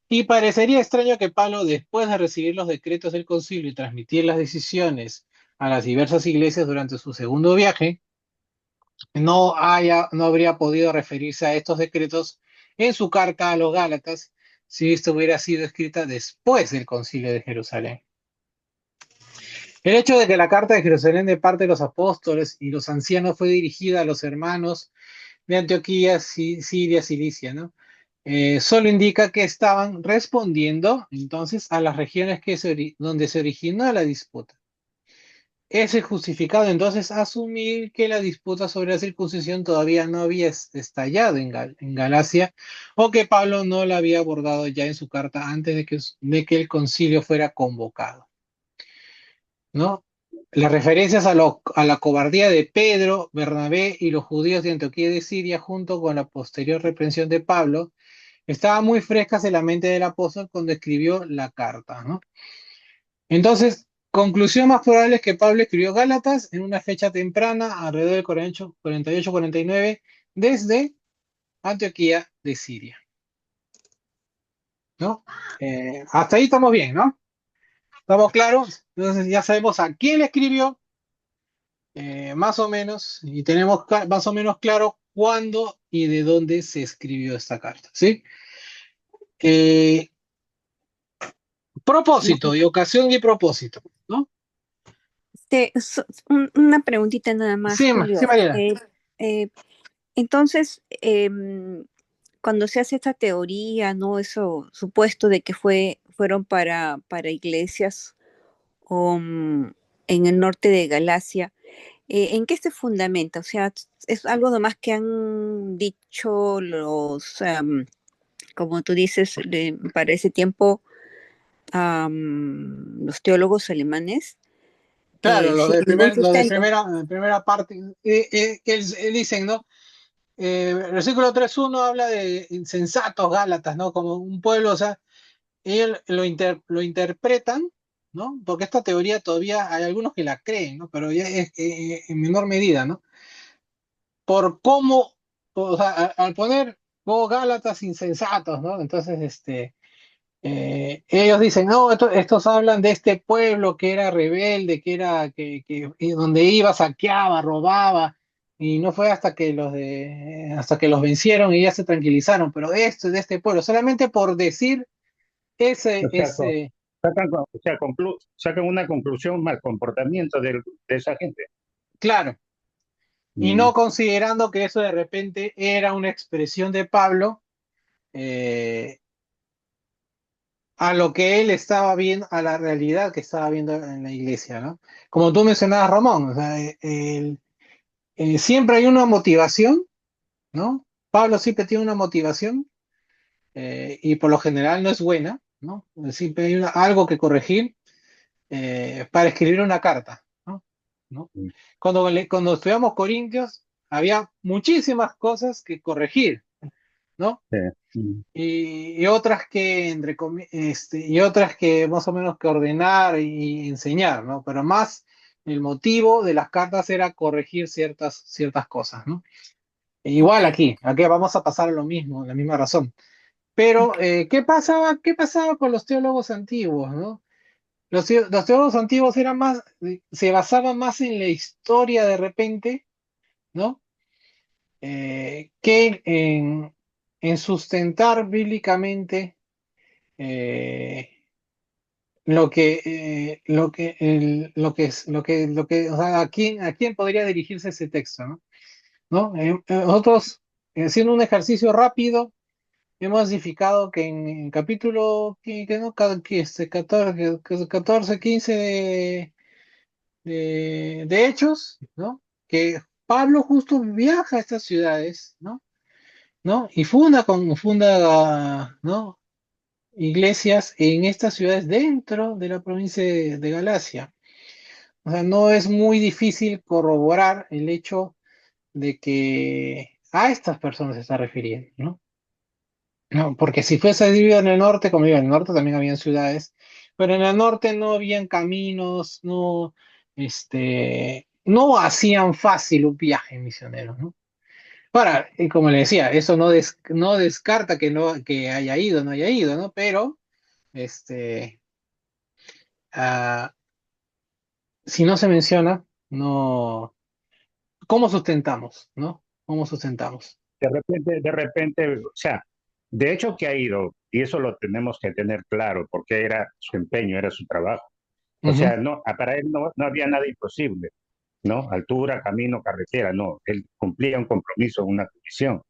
Y parecería extraño que Pablo, después de recibir los decretos del concilio y transmitir las decisiones a las diversas iglesias durante su segundo viaje, no habría podido referirse a estos decretos en su carta a los Gálatas si esto hubiera sido escrita después del concilio de Jerusalén. El hecho de que la carta de Jerusalén de parte de los apóstoles y los ancianos fue dirigida a los hermanos de Antioquía, Siria, Cilicia, ¿no? Solo indica que estaban respondiendo entonces a las regiones donde se originó la disputa. Es justificado entonces asumir que la disputa sobre la circuncisión todavía no había estallado en Galacia, o que Pablo no la había abordado ya en su carta antes de que el concilio fuera convocado, ¿no? Las referencias a la cobardía de Pedro, Bernabé y los judíos de Antioquía de Siria, junto con la posterior reprensión de Pablo, estaban muy frescas en la mente del apóstol cuando escribió la carta, ¿no? Entonces, conclusión más probable es que Pablo escribió Gálatas en una fecha temprana, alrededor del 48-49, desde Antioquía de Siria, ¿no? Hasta ahí estamos bien, ¿no? ¿Estamos claros? Entonces ya sabemos a quién le escribió, más o menos, y tenemos más o menos claro cuándo y de dónde se escribió esta carta, ¿sí? Eh, Propósito y ocasión y propósito, ¿no? Una preguntita nada más, Sí, Julio. sí, Mariana. Eh, entonces, cuando se hace esta teoría, ¿no? Eso supuesto de que fueron para iglesias o en el norte de Galacia. ¿En qué se fundamenta? O sea, es algo nomás que han dicho como tú dices, para ese tiempo, los teólogos alemanes, Claro, sin ningún los sustento. de primera parte, que dicen, ¿no? El versículo 3.1 habla de insensatos Gálatas, ¿no? Como un pueblo, o sea, ellos lo interpretan, ¿no? Porque esta teoría todavía hay algunos que la creen, ¿no? Pero ya es en menor medida, ¿no? Por cómo, o sea, al poner oh, Gálatas insensatos, ¿no? Entonces, ellos dicen, no, estos hablan de este pueblo que era rebelde, y donde iba, saqueaba, robaba, y no fue hasta que los vencieron y ya se tranquilizaron, pero esto es de este pueblo, solamente por decir O sea, ese, sacan una conclusión mal comportamiento de esa gente. claro, y Mm, no considerando que eso de repente era una expresión de Pablo, eh, a lo que él estaba viendo, a la realidad que estaba viendo en la iglesia, ¿no? Como tú mencionabas, Ramón, o sea, siempre hay una motivación, ¿no? Pablo siempre tiene una motivación y por lo general no es buena, ¿no? Siempre hay algo que corregir para escribir una carta, ¿no? ¿No? mm, Cuando estudiamos Corintios, había muchísimas cosas que corregir, ¿no? sí, mm. Y otras que, y otras que más o menos que ordenar y enseñar, ¿no? Pero más el motivo de las cartas era corregir ciertas cosas, ¿no? Igual Ok, aquí vamos a pasar a lo mismo, la misma razón. Pero, ok. qué pasaba con los teólogos antiguos, ¿no? Los teólogos antiguos eran más, se basaban más en la historia de repente, ¿no? Que en sustentar bíblicamente eh, o sea, a quién podría dirigirse ese texto, ¿no? ¿No? Nosotros, haciendo un ejercicio rápido, hemos identificado que en capítulo que no, que 14, 15 de Hechos, ¿no? Que Pablo justo viaja a estas ciudades, ¿no? ¿No? Y funda, ¿no? Iglesias en estas ciudades dentro de la provincia de Galacia. O sea, no es muy difícil corroborar el hecho de que a estas personas se está refiriendo, ¿no? No, porque si fuese dividido en el norte, como digo, en el norte también habían ciudades, pero en el norte no habían caminos, no hacían fácil un viaje misionero, ¿no? Ahora, y como le decía, eso no descarta que haya ido, no haya ido, ¿no? Pero, este, ah, si no se menciona, no, ¿cómo sustentamos, no? ¿Cómo sustentamos? De repente, o sea, de hecho que ha ido, y eso lo tenemos que tener claro, porque era su empeño, era su trabajo. O Ujú, sea, no, para él no había nada imposible, ¿no? Altura, camino, carretera, no. Él cumplía un compromiso, una comisión,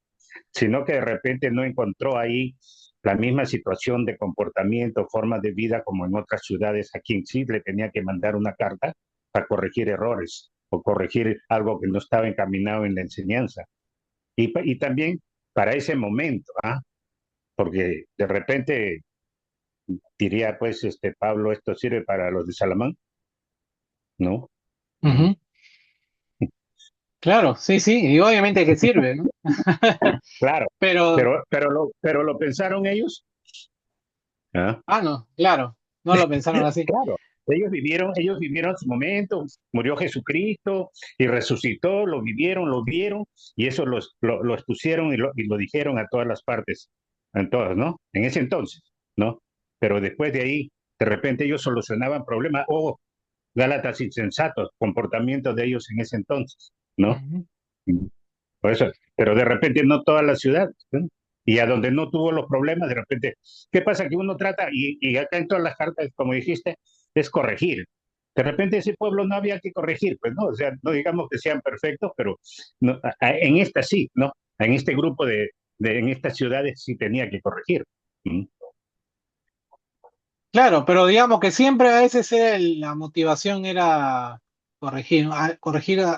sino que de repente no encontró ahí la misma situación de comportamiento, forma de vida como en otras ciudades. Aquí en Chile tenía que mandar una carta para corregir errores o corregir algo que no estaba encaminado en la enseñanza. Y también para ese momento, ¿ah? Porque de repente diría, pues, Pablo, esto sirve para los de Salamán, ¿no? Mm. ujú. Claro, sí, sí, y obviamente que sirve, ¿no? Claro, Pero, pero lo pensaron ellos. ¿Ah? no, claro, no lo pensaron así. Claro, ellos vivieron su momento, murió Jesucristo y resucitó, lo vieron, y eso lo expusieron y lo dijeron a todas las partes, en todas, ¿no? En ese entonces, ¿no? Pero después de ahí, de repente ellos solucionaban problemas, Gálatas insensatos, comportamientos de ellos en ese entonces, ¿no? Ujú, Por eso, pero de repente no todas las ciudades, ¿no? Y a donde no tuvo los problemas, de repente, ¿qué pasa? Que uno trata, y acá en todas las cartas, como dijiste, es corregir. De repente ese pueblo no había que corregir, pues no, o sea, no digamos que sean perfectos, pero no, en esta sí, ¿no? En este grupo en estas ciudades sí tenía que corregir. ¿Mm? Claro, pero digamos que siempre a veces la motivación era corregir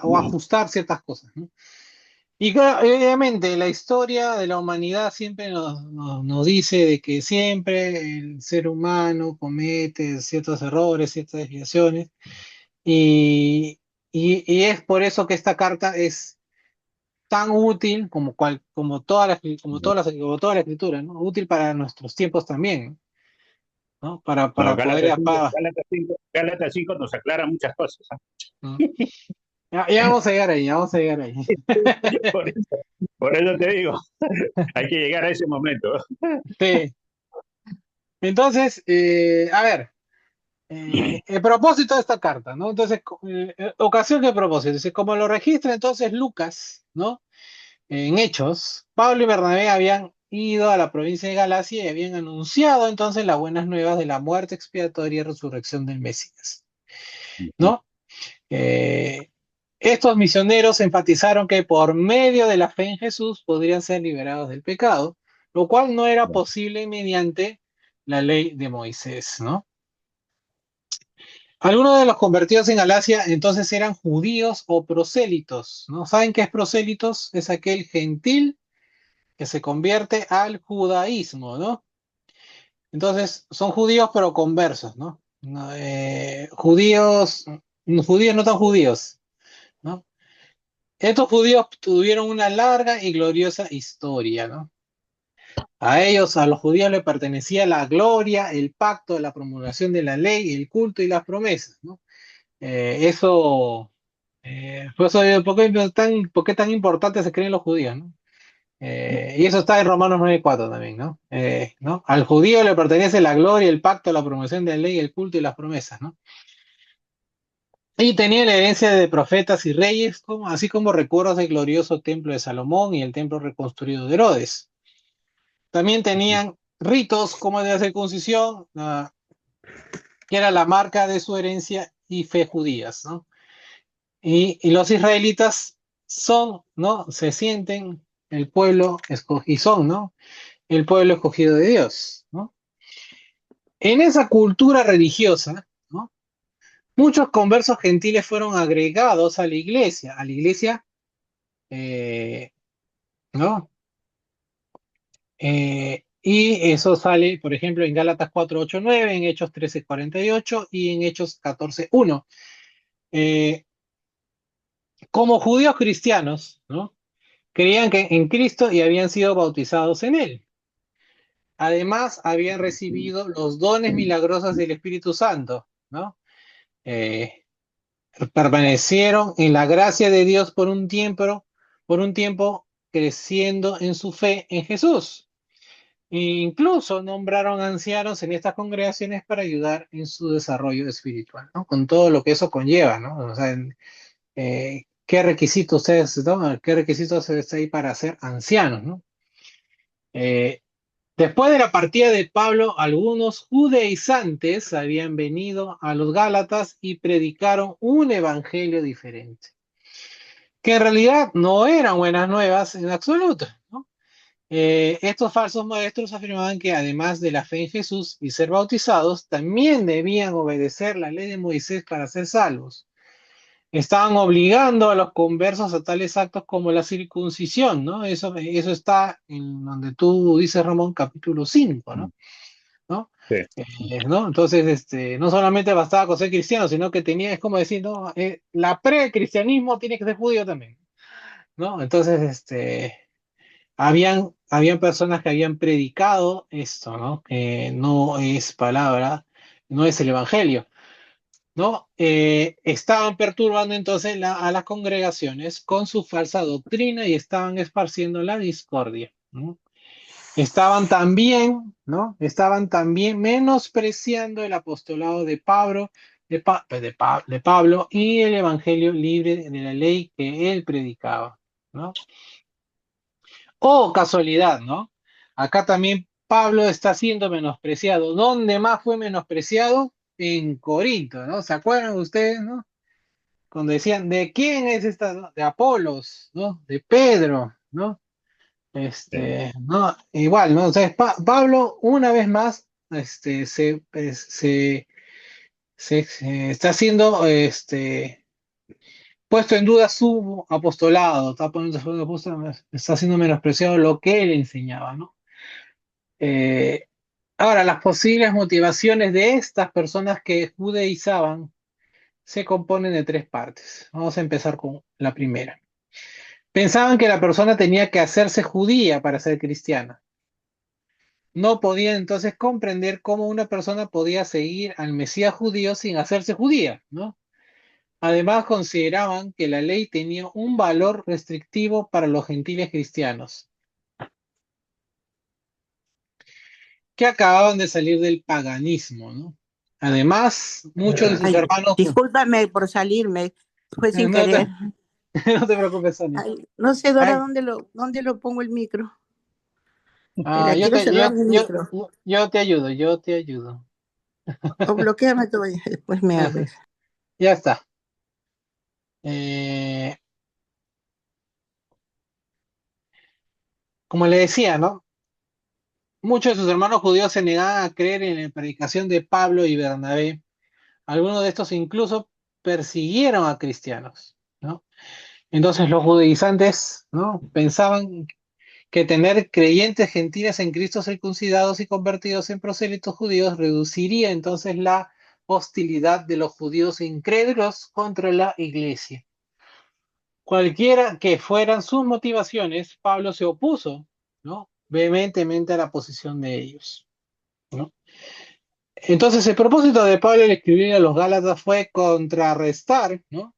o ajustar ciertas cosas, ¿no? Y claro, obviamente la historia de la humanidad siempre nos dice de que siempre el ser humano comete ciertos errores, ciertas desviaciones, y, y es por eso que esta carta es tan útil como como toda la escritura, ¿no? Útil para nuestros tiempos también, ¿no? No, Para poder Gálatas 5 nos aclara muchas cosas. ¿Ah? ¿no? Ya vamos a llegar ahí, ya vamos a llegar ahí. Por eso, por eso te digo, hay que llegar a ese momento. Sí. Entonces, a ver, el propósito de esta carta, ¿no? Entonces, ocasión de propósito. Dice, como lo registra entonces Lucas, ¿no? En Hechos, Pablo y Bernabé habían ido a la provincia de Galacia y habían anunciado entonces las buenas nuevas de la muerte expiatoria y resurrección del Mesías, ¿no? Eh, Estos misioneros enfatizaron que por medio de la fe en Jesús podrían ser liberados del pecado, lo cual no era posible mediante la ley de Moisés, ¿no? Algunos de los convertidos en Galacia entonces eran judíos o prosélitos, ¿no? ¿Saben qué es prosélitos? Es aquel gentil que se convierte al judaísmo, ¿no? Entonces son judíos pero conversos, ¿no? Judíos no tan judíos, ¿no? Estos judíos tuvieron una larga y gloriosa historia, ¿no? A ellos, a los judíos, les pertenecía la gloria, el pacto, la promulgación de la ley, el culto y las promesas, ¿no? Eso, por eso, ¿por qué tan importante se creen los judíos, ¿no? Y eso está en Romanos 9:4 también, ¿no? ¿No? Al judío le pertenece la gloria, el pacto, la promulgación de la ley, el culto y las promesas, ¿no? Y tenía la herencia de profetas y reyes, así como recuerdos del glorioso templo de Salomón y el templo reconstruido de Herodes. También tenían ritos como el de la circuncisión, que era la marca de su herencia y fe judías, ¿no? Y los israelitas son, ¿no? Se sienten el pueblo escogido, son, ¿no? El pueblo escogido de Dios, ¿no? En esa cultura religiosa, ¿no? Muchos conversos gentiles fueron agregados a la iglesia, eh, ¿no? Y eso sale, por ejemplo, en Gálatas 4:8-9, en Hechos 13:48 y en Hechos 14:1. Eh, Como judíos cristianos, ¿no? Creían que en Cristo y habían sido bautizados en él. Además, habían recibido los dones milagrosos del Espíritu Santo, ¿no? Eh, Permanecieron en la gracia de Dios por un tiempo creciendo en su fe en Jesús. E incluso nombraron ancianos en estas congregaciones para ayudar en su desarrollo espiritual, ¿no? Con todo lo que eso conlleva, ¿no? O sea, ¿qué requisitos ustedes, ¿no? ¿Qué requisitos hay para ser ancianos, ¿no? Eh, Después de la partida de Pablo, algunos judaizantes habían venido a los Gálatas y predicaron un evangelio diferente, que en realidad no eran buenas nuevas en absoluto, ¿no? Estos falsos maestros afirmaban que además de la fe en Jesús y ser bautizados, también debían obedecer la ley de Moisés para ser salvos. Estaban obligando a los conversos a tales actos como la circuncisión, ¿no? Eso está en donde tú dices, Ramón, capítulo 5, ¿no? ¿No? Sí. ¿No? Entonces, no solamente bastaba con ser cristiano, sino que es como decir, no, la pre-cristianismo tiene que ser judío también, ¿no? Entonces, habían personas que habían predicado esto, ¿no? Que no es palabra, no es el evangelio, ¿no? Estaban perturbando entonces a las congregaciones con su falsa doctrina y estaban esparciendo la discordia, ¿no? Estaban también, ¿no? Estaban también menospreciando el apostolado de Pablo, de Pablo y el evangelio libre de la ley que él predicaba, ¿no? Oh, casualidad, ¿no? Acá también Pablo está siendo menospreciado. ¿Dónde más fue menospreciado? En Corinto, ¿no? ¿Se acuerdan ustedes, no? Cuando decían, ¿de quién es esta? ¿No? De Apolos, ¿no? De Pedro, ¿no? Sí. No, igual, ¿no? O sea, Pablo, una vez más, se está siendo puesto en duda su apostolado, está siendo menospreciado lo que él enseñaba, ¿no? Eh, Ahora, las posibles motivaciones de estas personas que judaizaban se componen de tres partes. Vamos a empezar con la primera. Pensaban que la persona tenía que hacerse judía para ser cristiana. No podían entonces comprender cómo una persona podía seguir al Mesías judío sin hacerse judía, ¿no? Además, consideraban que la ley tenía un valor restrictivo para los gentiles cristianos, que acababan de salir del paganismo, ¿no? Además, muchos de sus Ay, hermanos, discúlpame por salirme, fue sin no te, querer. no te preocupes, Sonia. Ay, no sé, Dora, Ay, dónde lo pongo el micro. Espera, quiero yo, cerrar mi micro. yo te ayudo, yo te ayudo. O bloqueame todavía, después me abres. Ya está. Eh, Como le decía, ¿no? Muchos de sus hermanos judíos se negaban a creer en la predicación de Pablo y Bernabé. Algunos de estos incluso persiguieron a cristianos, ¿no? Entonces los judaizantes, ¿no? Pensaban que tener creyentes gentiles en Cristo circuncidados y convertidos en prosélitos judíos reduciría entonces la hostilidad de los judíos incrédulos contra la iglesia. Cualquiera que fueran sus motivaciones, Pablo se opuso, ¿no? Vehementemente a la posición de ellos, ¿no? Entonces el propósito de Pablo al escribir a los Gálatas fue contrarrestar, ¿no?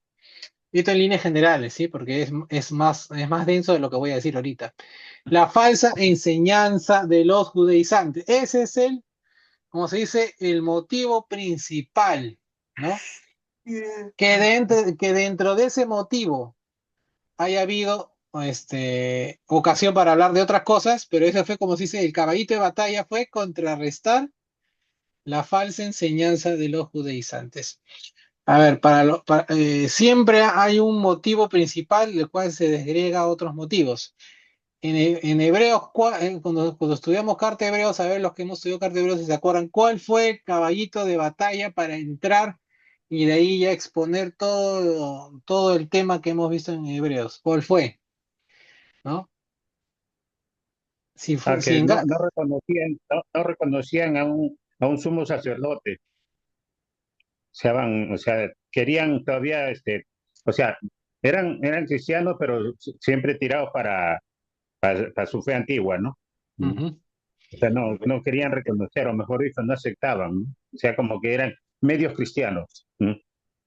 Esto en líneas generales, ¿sí? Porque es más denso de lo que voy a decir ahorita. La falsa enseñanza de los judaizantes. Ese es como se dice, el motivo principal, ¿no? Que dentro de ese motivo haya habido ocasión para hablar de otras cosas, pero eso fue como se dice, el caballito de batalla fue contrarrestar la falsa enseñanza de los judaizantes. A ver, siempre hay un motivo principal del cual se desgrega otros motivos. En Hebreos, cuando estudiamos carta de Hebreos, a ver los que hemos estudiado carta de Hebreos, si se acuerdan, ¿cuál fue el caballito de batalla para entrar y de ahí ya exponer todo el tema que hemos visto en Hebreos? ¿Cuál fue? ¿No? Si, A si que no reconocían, no reconocían a un sumo sacerdote. O sea, querían todavía, o sea, eran cristianos, pero siempre tirados para su fe antigua, ¿no? Ujú. O sea, no querían reconocer, o mejor dicho, no aceptaban, ¿no? O sea, como que eran medios cristianos. ¿No?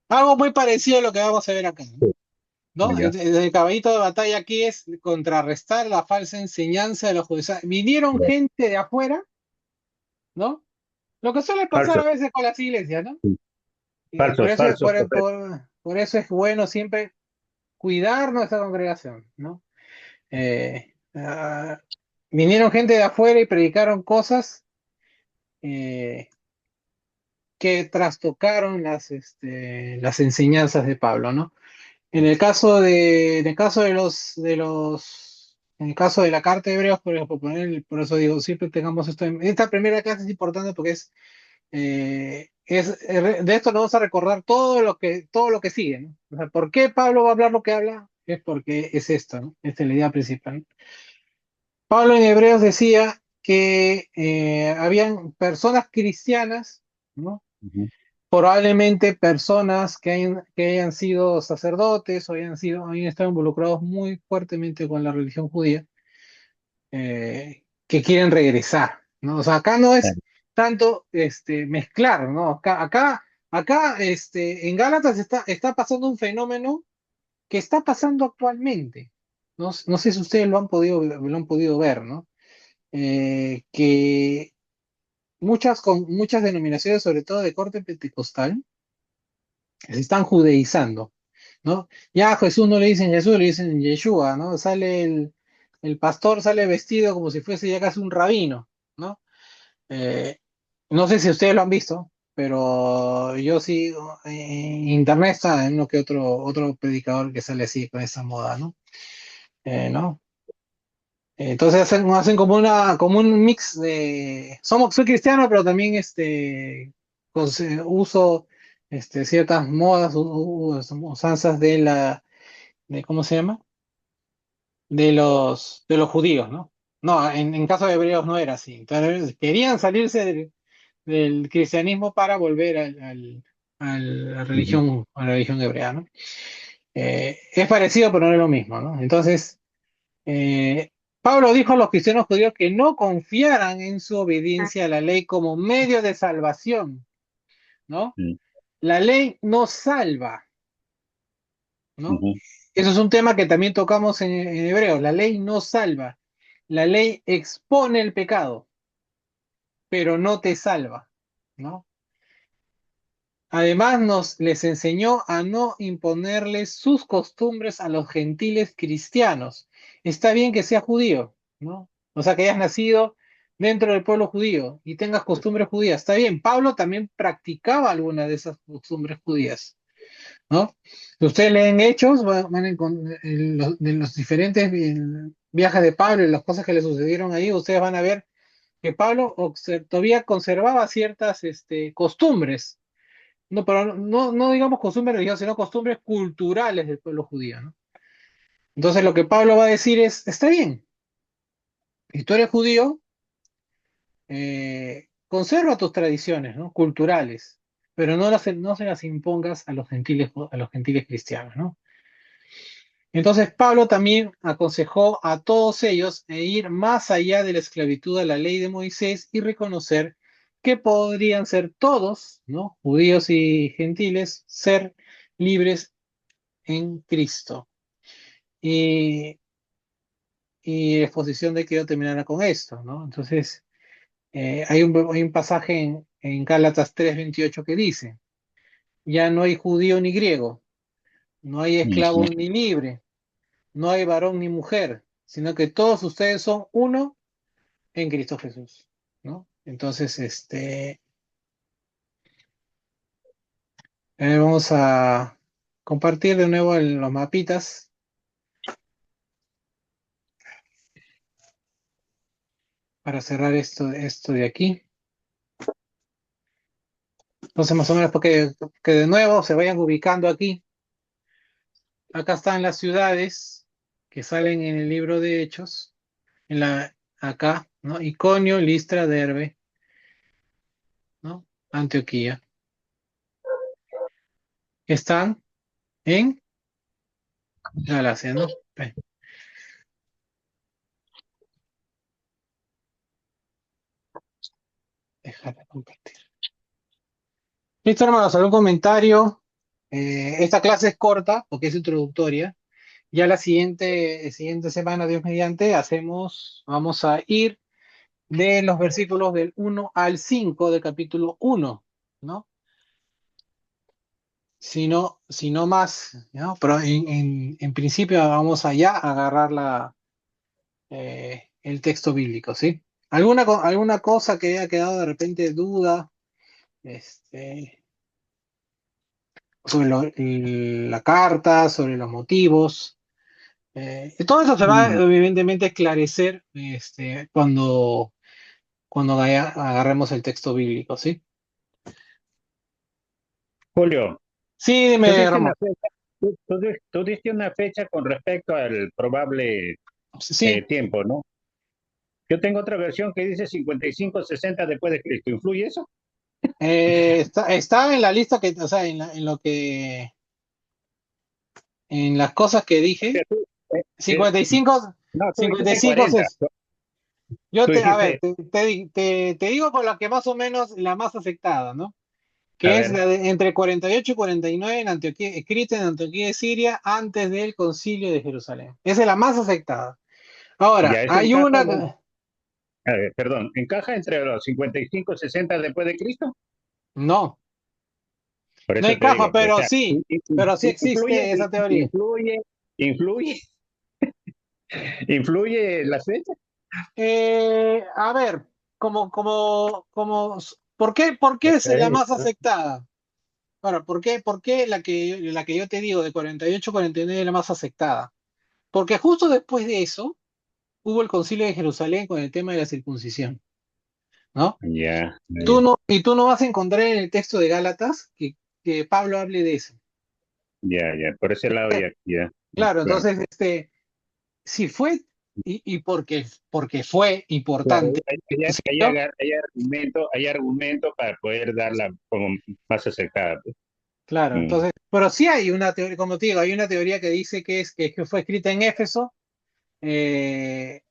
Algo muy parecido a lo que vamos a ver acá, ¿no? Sí, ¿No? ya. El caballito de batalla aquí es contrarrestar la falsa enseñanza de los judíos. Vinieron Ya. gente de afuera, ¿no? Lo que suele pasar a Falsos, veces con las iglesias, ¿no? sí, Y falsos profetas. por eso es bueno siempre cuidar nuestra congregación, ¿no? Eh, ah, Vinieron gente de afuera y predicaron cosas eh, que trastocaron las enseñanzas de Pablo, ¿no? En el caso de la carta de Hebreos, por ejemplo, por eso digo, siempre tengamos esto esta primera clase es importante porque de esto nos vamos a recordar todo lo que sigue, ¿no? O sea, ¿por qué Pablo va a hablar lo que habla? Es porque es esto, ¿no? Esta es la idea principal. Pablo en Hebreos decía que habían personas cristianas, ¿no? Ujú. Probablemente personas que hayan sido sacerdotes o hayan estado involucrados muy fuertemente con la religión judía, que quieren regresar, ¿no? O sea, acá no es tanto mezclar, ¿no? Acá en Gálatas está pasando un fenómeno que está pasando actualmente. No sé si ustedes lo han podido ver, ¿no? Que muchas denominaciones, sobre todo de corte pentecostal, se están judaizando, ¿no? Ya a Jesús no le dicen Jesús, le dicen Yeshua, ¿no? El pastor sale vestido como si fuese ya casi un rabino, ¿no? Eh, no sé si ustedes lo han visto, pero yo sí, en internet está en uno que otro predicador que sale así con esa moda, ¿no? ¿No? Entonces hacen como un mix soy cristiano, pero también uso ciertas modas, usanzas ¿cómo se llama? De los judíos, ¿no? No, en caso de hebreos no era así. Entonces querían salirse del cristianismo para volver Ujú. a la religión hebrea, ¿no? Es parecido, pero no es lo mismo, ¿no? Entonces, eh, Pablo dijo a los cristianos judíos que no confiaran en su obediencia a la ley como medio de salvación, ¿no? Mm, La ley no salva, ¿no? ujú. Eso es un tema que también tocamos en Hebreos. La ley no salva. La ley expone el pecado, pero no te salva, ¿no? Además, les enseñó a no imponerles sus costumbres a los gentiles cristianos. Está bien que seas judío, ¿no? O sea, que hayas nacido dentro del pueblo judío y tengas costumbres judías. Está bien. Pablo también practicaba alguna de esas costumbres judías, ¿no? Si ustedes leen Hechos, van a encontrar de los diferentes viajes de Pablo y las cosas que le sucedieron ahí, ustedes van a ver que Pablo todavía conservaba ciertas costumbres, no, pero no digamos costumbres religiosas, sino costumbres culturales del pueblo judío, ¿no? Entonces lo que Pablo va a decir es, está bien, si tú eres judío, conserva tus tradiciones, ¿no? Culturales, pero no se las impongas a los gentiles cristianos, ¿no? Entonces Pablo también aconsejó a todos ellos ir más allá de la esclavitud a la ley de Moisés y reconocer que podrían ser todos, ¿no? Judíos y gentiles, ser libres en Cristo. Y, y exposición de que yo terminara con esto, ¿no? Entonces, hay un pasaje en Gálatas 3:28 que dice, ya no hay judío ni griego, no hay esclavo Ujú. ni libre, no hay varón ni mujer, sino que todos ustedes son uno en Cristo Jesús, ¿no? Entonces, vamos a compartir de nuevo los mapitas para cerrar esto de aquí. Entonces, más o menos, porque que de nuevo se vayan ubicando aquí. Acá están las ciudades que salen en el libro de Hechos, acá, ¿no? Iconio, Listra, Derbe, ¿no? Antioquía. Están en Galacia, ¿no? Dejar de compartir. Listo, hermanos, ¿algún comentario? Esta clase es corta porque es introductoria. Ya siguiente semana, Dios mediante, vamos a ir de los versículos del 1 al 5 del capítulo 1, ¿no? Si no más, ¿no? Pero en principio vamos allá a agarrar el texto bíblico, ¿sí? ¿Alguna cosa que haya quedado de repente duda sobre la carta, sobre los motivos? Y todo eso se va Mm. evidentemente a esclarecer cuando agarremos el texto bíblico, ¿sí? Julio, Sí, tú dime, diste Ramón. una fecha, tú diste una fecha con respecto al probable Sí, tiempo, ¿no? Yo tengo otra versión que dice 55-60 después de Cristo. ¿Influye eso? está en la lista o sea, en las cosas que dije, Que tú- eh, eh, 55, no, tú dijiste 55, 40. Tú a ver, dijiste, te digo con la que más o menos la más afectada, ¿no? a Que es ver, la de entre 48 y 49 en Antioquía, escrita en Antioquía de Siria antes del concilio de Jerusalén. Esa es la más afectada. Ahora, ya eso hay encaja, una, perdón, encaja entre los 55-60 después de Cristo. no, Por no eso te encaja, digo, o sea, pero sí influye, existe esa teoría. influye, influye la fecha. A ver, ¿por qué es la más ¿No? afectada? Ahora, ¿por qué la que yo te digo de 48 a 49 es la más afectada? Porque justo después de eso, hubo el concilio de Jerusalén con el tema de la circuncisión, ¿no? Ya, Y tú no vas a encontrar en el texto de Gálatas que Pablo hable de eso. ya. Por ese lado ya, ya. Claro, Claro, entonces, si fue, y porque fue claro. importante, ¿no? Hay argumento para poder darla como más acertada, pues. Claro, Mm, entonces, pero sí hay una teoría, como te digo, hay una teoría que dice que fue escrita en Éfeso, eh,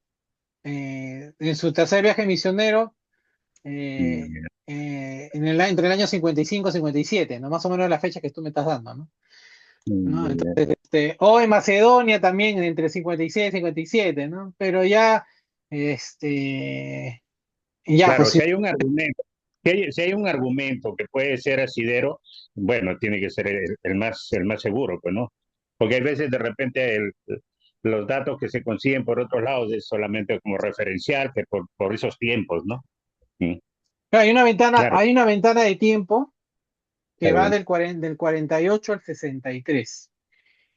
en su tercer viaje misionero, eh, ya, entre el año 55 y 57, ¿no? Más o menos la fecha que tú me estás dando, ¿no? ¿No? ya. Entonces, o en Macedonia también entre 56 y 57, ¿no? Pero ya, ya, Claro, pues sí, si hay un argumento, si hay un argumento que puede ser asidero, bueno, tiene que ser el más seguro, pues, ¿no? Porque hay veces de repente los datos que se consiguen por otros lados es solamente como referencial, que por esos tiempos, ¿no? Mm, claro, hay una ventana de tiempo está que va bien, del 48 al 63,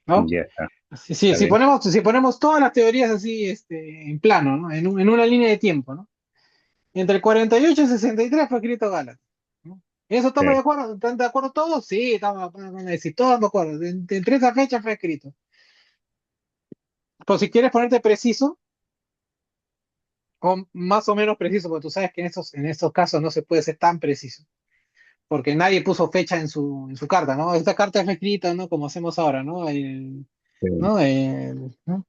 ¿no? ya está, Sí, sí, está bien. si ponemos todas las teorías así, en plano, ¿no? En una línea de tiempo, ¿no? Entre el 48 y el 63 fue escrito Gálatas, ¿no? ¿Eso estamos de Sí. acuerdo? ¿Están de acuerdo todos? Sí, vamos a decir, todos de acuerdo. Entre esa fecha fue escrito. Pues si quieres ponerte preciso, o más o menos preciso, porque tú sabes que en estos casos no se puede ser tan preciso, porque nadie puso fecha en su carta, ¿no? Esta carta fue escrita, ¿no? Como hacemos ahora, ¿no? Sí. ¿No? ¿No?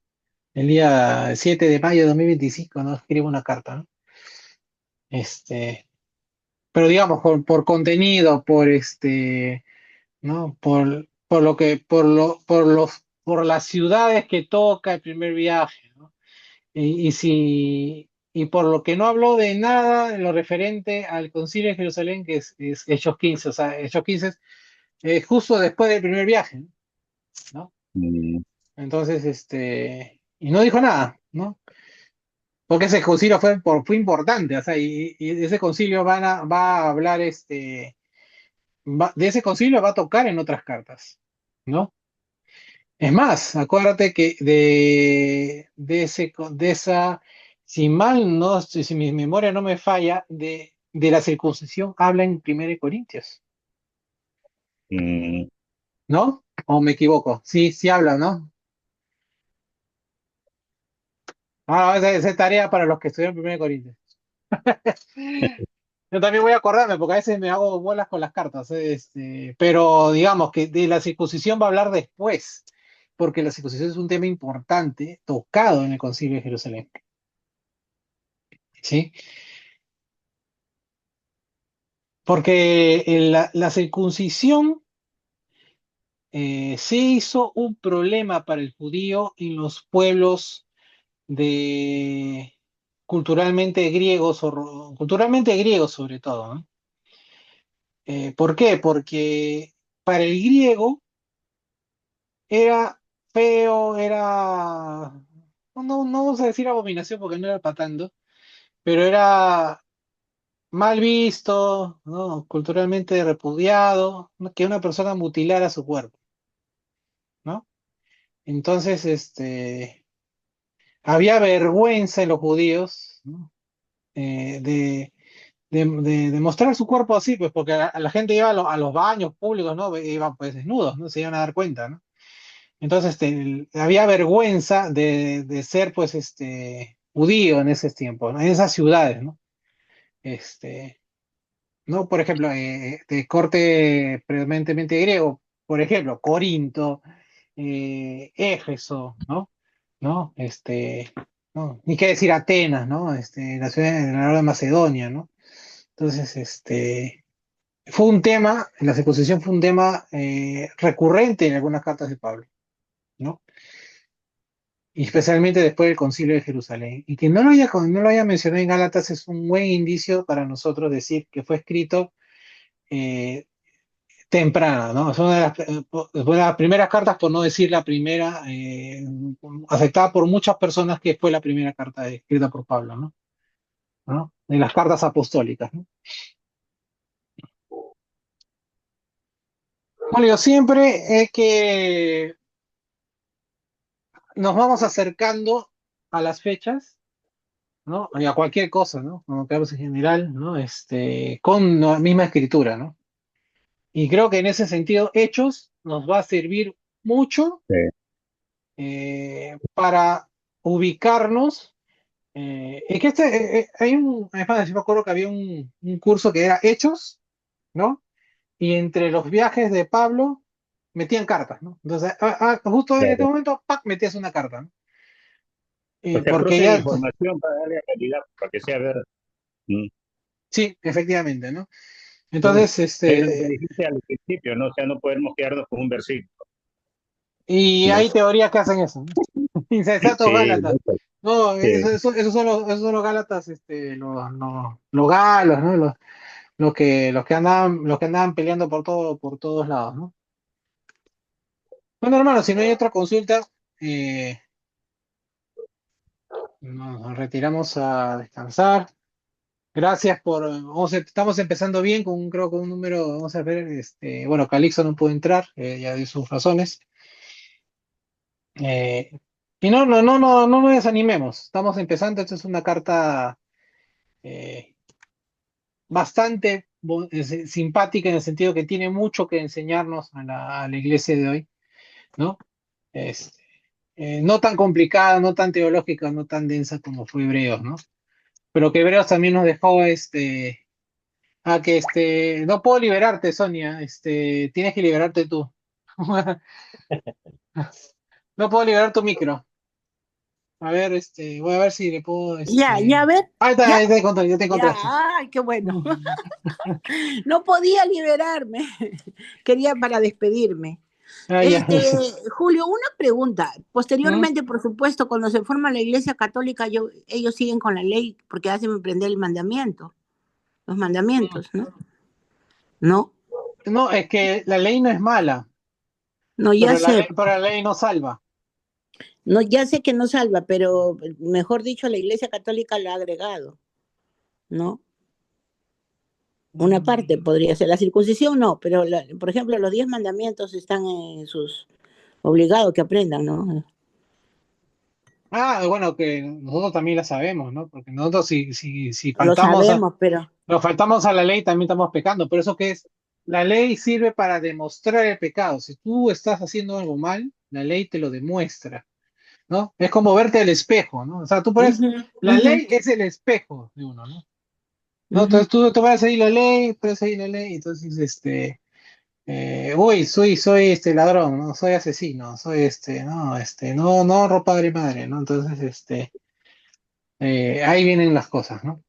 El día 7 de mayo de 2025, ¿no? Escribo una carta, ¿no? Este, pero digamos, por contenido, ¿no? Por las ciudades que toca el primer viaje, ¿no? Y por lo que no habló de nada en lo referente al Concilio de Jerusalén, que es Hechos 15, o sea, Hechos 15 es justo después del primer viaje, ¿no? Mm, Entonces, y no dijo nada, ¿no? Porque ese concilio fue importante, o sea, y ese concilio va a hablar, de ese concilio va a tocar en otras cartas, ¿no? Es más, acuérdate que si mal no, si mi memoria no me falla, de la circuncisión habla en 1 Corintios, mm, ¿no? ¿O me equivoco? Sí, sí habla, ¿no? Ah, esa es tarea para los que estudian 1 Corintios. Yo también voy a acordarme, porque a veces me hago bolas con las cartas, pero digamos que de la circuncisión va a hablar después, porque la circuncisión es un tema importante tocado en el Concilio de Jerusalén, ¿sí? Porque la circuncisión se hizo un problema para el judío en los pueblos de culturalmente griegos sobre todo, ¿no? ¿Por qué? Porque para el griego era feo, no vamos a decir abominación porque no era para tanto, pero era mal visto, ¿no? Culturalmente repudiado, ¿no? Que una persona mutilara su cuerpo, ¿no? Entonces, había vergüenza en los judíos, ¿no? De mostrar su cuerpo así, pues porque a la gente iba a los baños públicos, ¿no? Iban pues desnudos, ¿no? Se iban a dar cuenta, ¿no? Entonces, había vergüenza de ser, pues, judío en ese tiempo, ¿no? En esas ciudades, ¿no? Este, ¿No? Por ejemplo, de corte predominantemente griego, por ejemplo, Corinto, Éfeso, ¿no? ¿No? ¿No? Ni qué decir Atenas, ¿no? La ciudad de la de Macedonia, ¿no? Entonces, la circuncisión fue un tema recurrente en algunas cartas de Pablo, ¿no? Y especialmente después del Concilio de Jerusalén. Y que no lo haya mencionado en Gálatas es un buen indicio para nosotros decir que fue escrito eh, temprana, ¿no? Es una de las primeras cartas, por no decir la primera, aceptada por muchas personas, que fue la primera carta escrita por Pablo, ¿no? ¿No? De las cartas apostólicas, ¿no? Bueno, yo siempre es que nos vamos acercando a las fechas, ¿no? Y a cualquier cosa, ¿no? Como que hablamos en general, ¿no? Con la misma escritura, ¿no? Y creo que en ese sentido, Hechos nos va a servir mucho Sí, para ubicarnos. Es que hay es más, yo me acuerdo que había un curso que era Hechos, ¿no? Y entre los viajes de Pablo metían cartas, ¿no? Entonces, justo en este claro. momento, ¡pac! Metías una carta, ¿no? O sea, Porque crucen ya, información para darle realidad, para que sea ver. Mm. sí, efectivamente, ¿no? Sí. Entonces, Es lo que dijiste al principio, ¿no? O sea, no podemos quedarnos con un versículo, y ¿no? hay teorías que hacen eso, ¿no? Insensatos Sí, Gálatas. No, sí. esos son los Gálatas, los galos, ¿no? Los que andaban peleando por todos lados, ¿no? Bueno, hermano, si no hay otra consulta, eh, nos retiramos a descansar. Gracias estamos empezando bien creo con un número, vamos a ver, bueno, Calixto no pudo entrar, ya dio sus razones. Eh, y no nos desanimemos. Estamos empezando. Esta es una carta eh, bastante simpática en el sentido que tiene mucho que enseñarnos a la iglesia de hoy, ¿no? Este, no tan complicada, no tan teológica, no tan densa como fue Hebreos, ¿no? Pero que Hebreos también nos dejó que no puedo liberarte, Sonia, tienes que liberarte tú. No puedo liberar tu micro. A ver, voy a ver si le puedo, Ya, a ver, ya, ahí ya te ya, encontraste. ay, qué bueno. No podía liberarme. Quería para despedirme. Ah, ya. Julio, una pregunta. ¿Mm? Posteriormente, por supuesto, cuando se forma la Iglesia Católica, ellos siguen con la ley porque hacen emprender el mandamiento, los mandamientos, ¿no? ¿No? No, es que la ley no es mala, No, ya sé. pero la ley no salva. No, ya sé que no salva, pero mejor dicho, la Iglesia Católica lo ha agregado, ¿no? Una parte Mm. podría ser. La circuncisión no, pero por ejemplo, los 10 mandamientos están en sus obligados que aprendan, ¿no? Ah, bueno, que nosotros también la sabemos, ¿no? Porque nosotros si Lo sabemos, pero nos faltamos a la ley también estamos pecando. Por eso que la ley sirve para demostrar el pecado. Si tú estás haciendo algo mal, la ley te lo demuestra, ¿no? Es como verte al espejo, ¿no? O sea, ujú, la ujú, ley es el espejo de uno, ¿no? ¿No? ujú. Entonces tú vas a seguir la ley, puedes seguir la ley, entonces, uy, soy ladrón, ¿no? Soy asesino, soy no honro padre y madre, ¿no? Entonces, ahí vienen las cosas, ¿no?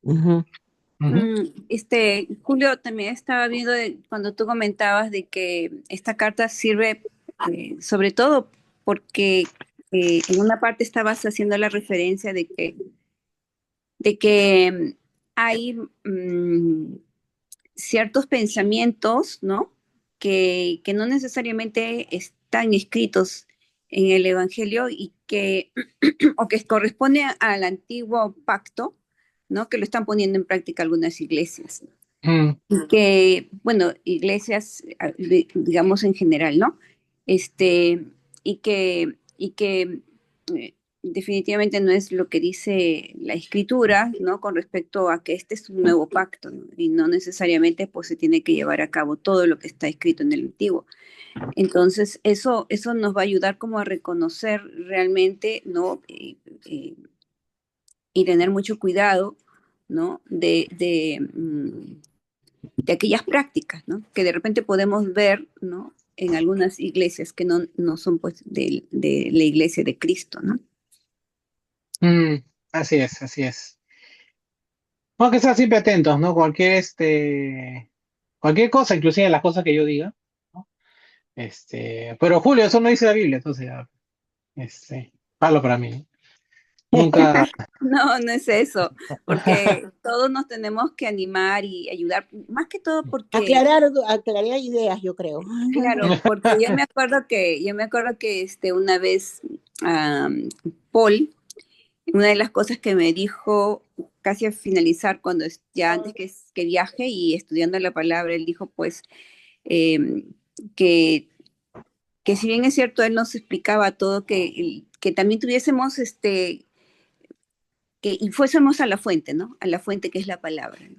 Ujú, Ujú. Julio, también estaba viendo cuando tú comentabas de que esta carta sirve sobre todo porque en una parte estabas haciendo la referencia de que hay ciertos pensamientos, ¿no? Que no necesariamente están escritos en el Evangelio y que, o que corresponden al antiguo pacto, ¿no? Que lo están poniendo en práctica algunas iglesias. Mm, Y que, bueno, iglesias, digamos en general, ¿no? Este, y que definitivamente no es lo que dice la escritura, ¿no? Con respecto a que este es un nuevo pacto, ¿no? Y no necesariamente pues se tiene que llevar a cabo todo lo que está escrito en el antiguo. Entonces, eso nos va a ayudar como a reconocer realmente, ¿no? Y tener mucho cuidado, ¿no? De aquellas prácticas, ¿no? Que de repente podemos ver, ¿no? En algunas iglesias que no son pues de la iglesia de Cristo, ¿no? mm, así es, así es. Bueno, que estar siempre atentos, ¿no? Cualquier cosa, inclusive las cosas que yo diga, ¿no? Pero Julio, eso no dice la Biblia, entonces, palo para mí, ¿no? Nunca, No, no es eso, porque todos nos tenemos que animar y ayudar, más que todo porque, aclarar ideas, yo creo. claro, porque yo me acuerdo que una vez Paul, una de las cosas que me dijo casi al finalizar, ya antes que viaje y estudiando la palabra, él dijo pues eh, que, que si bien es cierto, él nos explicaba todo, que también tuviésemos y fuésemos a la fuente, ¿no? A la fuente que es la palabra, ¿no?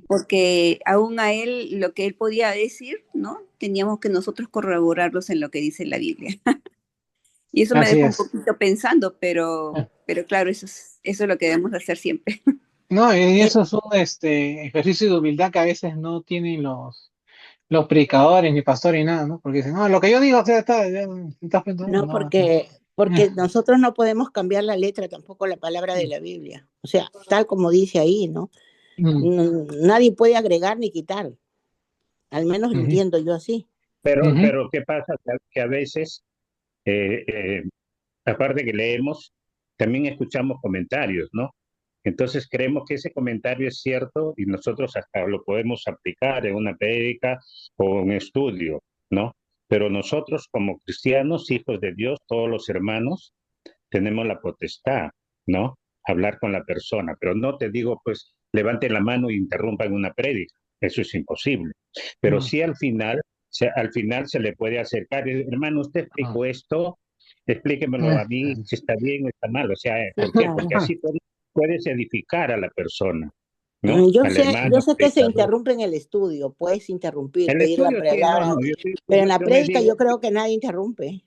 Porque aún a él, lo que él podía decir, ¿no? Teníamos que nosotros corroborarlos en lo que dice la Biblia. Y eso me Así dejó un es. poquito pensando, pero claro, eso es lo que debemos hacer siempre. No, y Eh, eso es un ejercicio de humildad que a veces no tienen los predicadores, ni pastores, ni nada, ¿no? Porque dicen, no, lo que yo digo, o sea, estás pensando, no, no. porque nosotros no podemos cambiar la letra, tampoco la palabra de la Biblia. O sea, tal como dice ahí, ¿no? Mm, Nadie puede agregar ni quitar. Al menos lo ujú, entiendo yo así. ujú, Pero ¿qué pasa? Que a veces, eh, eh, aparte que leemos, también escuchamos comentarios, ¿no? Entonces creemos que ese comentario es cierto y nosotros hasta lo podemos aplicar en una prédica o un estudio, ¿no? Pero nosotros como cristianos, hijos de Dios, todos los hermanos, tenemos la potestad, ¿no? Hablar con la persona, pero no te digo, pues, levanten la mano e interrumpan una prédica, eso es imposible. Pero mm, sí al final se le puede acercar, hermano, usted ah, explicó esto, explíquemelo a mí, si está bien o está mal, o sea, ¿por qué? Porque ajá. así puedes edificar a la persona, ¿no? Al hermano, Yo al sé que se predicador. interrumpe en el estudio, puedes interrumpir, El pedir la estudio sí, no, palabra, no, pero en la yo me prédica digo, yo creo que nadie interrumpe.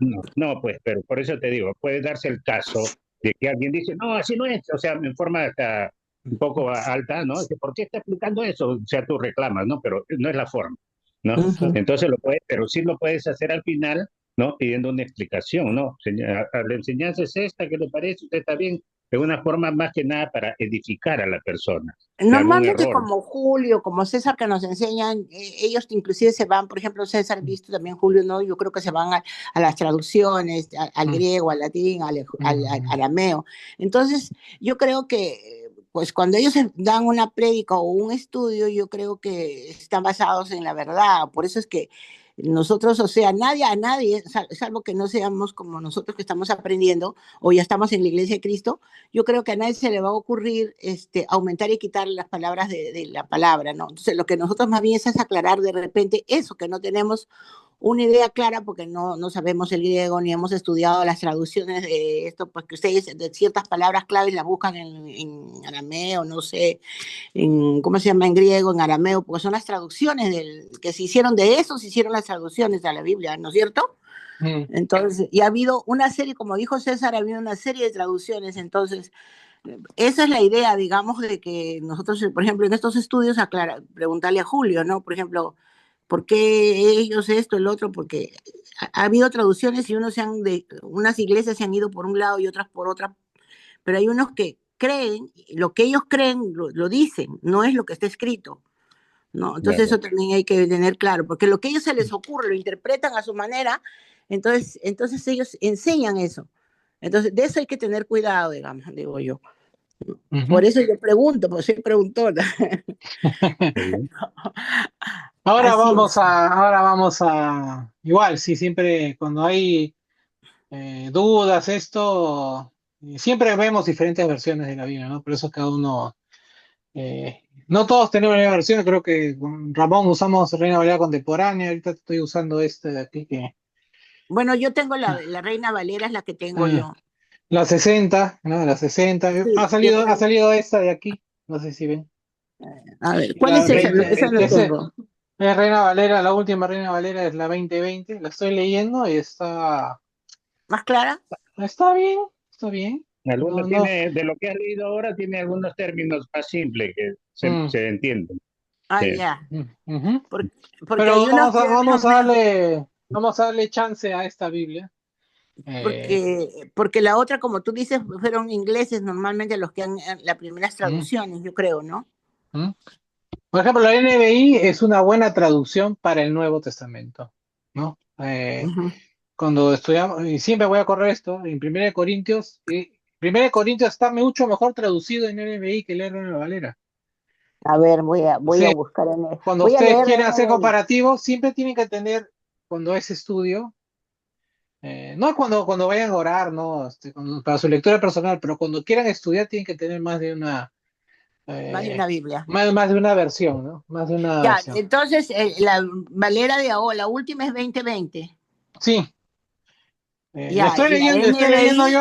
no, no, pues, pero por eso te digo, puede darse el caso de que alguien dice, no, así no es, o sea, en forma hasta un poco alta, ¿no? Dice, ¿por qué está explicando eso? O sea, tú reclamas, ¿no? Pero no es la forma, ¿no? Ujú. Entonces pero sí lo puedes hacer al final, ¿no? Pidiendo una explicación, ¿no? La enseñanza es esta, ¿qué le parece? ¿Usted está bien? De una forma más que nada para edificar a la persona de algún Normalmente error. como Julio, como César que nos enseñan, ellos inclusive se van, por ejemplo, César, visto también Julio, ¿no? Yo creo que se van a las traducciones, al Mm, griego, al latín, al mm, arameo. Entonces, yo creo que, pues cuando ellos dan una prédica o un estudio, yo creo que están basados en la verdad. Por eso es que nosotros, o sea, a nadie, salvo que no seamos como nosotros que estamos aprendiendo o ya estamos en la iglesia de Cristo, yo creo que a nadie se le va a ocurrir aumentar y quitar las palabras de la palabra, ¿no? Entonces, lo que nosotros más bien es aclarar de repente eso, que no tenemos una idea clara porque no sabemos el griego ni hemos estudiado las traducciones de esto, pues que ustedes de ciertas palabras claves las buscan en arameo, no sé, ¿cómo se llama? En griego, en arameo, porque son las traducciones que se hicieron de eso, se hicieron las traducciones de la Biblia, ¿no es cierto? mm, Entonces, y ha habido una serie, como dijo César, ha habido una serie de traducciones, entonces esa es la idea, digamos, de que nosotros, por ejemplo, en estos estudios, preguntarle a Julio, ¿no? Por ejemplo, ¿por qué ellos esto, el otro? Porque ha habido traducciones y unas iglesias se han ido por un lado y otras por otra, pero hay unos que creen, lo que ellos creen lo dicen, no es lo que está escrito, ¿no? Entonces Claro. eso también hay que tener claro, porque lo que a ellos se les ocurre, lo interpretan a su manera, entonces ellos enseñan eso. Entonces, de eso hay que tener cuidado, digamos, digo yo. ujú. Por eso yo pregunto, porque soy preguntona. Sí. Así es. Ahora vamos a, igual, sí, siempre cuando hay dudas, siempre vemos diferentes versiones de la Biblia, ¿no? Por eso cada uno, no todos tenemos la misma versión, creo que con Ramón usamos Reina Valera contemporánea, ahorita estoy usando este de aquí Bueno, yo tengo la Reina Valera, es la que tengo eh, yo. la 60, ¿no? La 60, Sí, yo ha tengo. salido esta de aquí, no sé si ven. A ver, ¿cuál es La esa? 20, Esa no tengo. Reina Valera, la última Reina Valera es la 2020, la estoy leyendo y ¿Más clara? está bien, está bien. No, Algunos no. tiene, de lo que has leído ahora, tiene algunos términos más simples que Mm, se entienden. Ah, Sí. ya. ujú. Por- Porque Pero hay unos términos medio. vamos a darle chance a esta Biblia. Eh, Porque la otra, como tú dices, fueron ingleses normalmente los que han las primeras mm, traducciones, yo creo, ¿no? mm. Por ejemplo, la NBI es una buena traducción para el Nuevo Testamento, ¿no? Ujú. Cuando estudiamos, y siempre voy a correr esto, en 1 Corintios, 1 Corintios está mucho mejor traducido en NBI que el Reina Valera. A ver, O voy a sea, buscar cuando voy a ustedes leer la quieren hacer NBI. comparativos, siempre tienen que tener, cuando es estudio, no cuando vayan a orar, no, para su lectura personal, pero cuando quieran estudiar tienen que tener Más de eh, una Biblia. más de una versión, ¿no? Más de una Ya, versión. entonces la Valera de ahora, la última es 2020. Sí, La Ya, estoy y la estoy leyendo yo.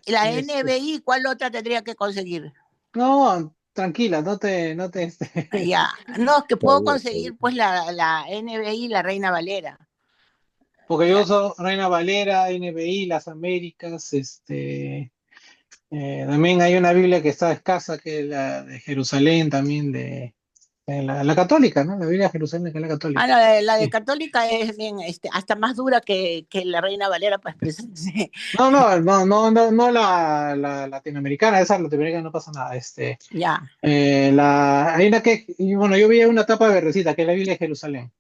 Y la Este, NBI, ¿cuál otra tendría que conseguir? no, tranquila, Ya, no, es que Está puedo bien, está bien. conseguir pues la NBI y la Reina Valera. porque yo Ya, uso Reina Valera, NBI, Las Américas, también hay una Biblia que está escasa, que es la de Jerusalén, también la católica, ¿no? La Biblia de Jerusalén, que es la Ah, católica. la de Sí. Católica es bien, hasta más dura que la Reina Valera para expresarse. No, la latinoamericana, esa latinoamericana no pasa nada. Ya, Hay una y bueno, yo vi una tapa verdecita, que es la Biblia de Jerusalén.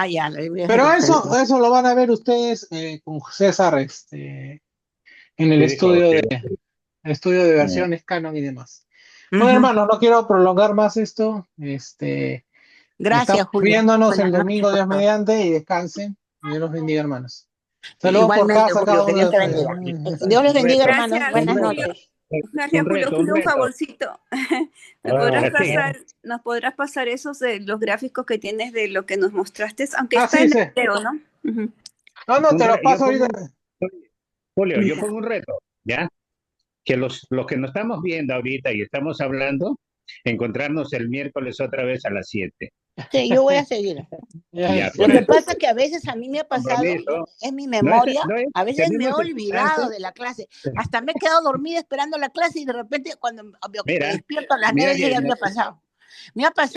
ya, la Biblia de Pero Jerusalén. eso lo van a ver ustedes con César, en el Sí, dijo estudio de que versiones, canon y demás. Bueno, Ujú. hermano, no quiero prolongar más esto. Estamos Gracias, Julio. viéndonos el Buenas noches domingo, a Dios todos. mediante, y descansen. Y Dios los bendiga, hermanos. Saludos por Igualmente, casa a cada Julio, que uno de Dios te ustedes. bendiga. Dios les un bendiga, reto, hermanos. Gracias, Buenas un Julio. reto, noches. Gracias, Julio. un Pido un reto. favorcito. Sí, Nos podrás pasar esos de los gráficos que tienes de lo que nos mostraste, aunque Ah, está sí, en sí. el video, ¿no? Ujú. No, te lo yo paso ahorita. pongo, Julio, yo Ya. pongo un reto, ¿ya? Que los que nos estamos viendo ahorita y estamos hablando, encontrarnos el miércoles otra vez a las 7. Sí, yo voy a seguir. Ya, Ya, Lo pues, que pasa es que a veces a mí me ha pasado, compromiso. es mi No es, memoria, no es, a veces me he tenemos el olvidado chance. de la clase. Hasta me he quedado dormida esperando la clase y de repente cuando me Mira, despierto a las mira 9 ya que había pasado. Me ha pasado.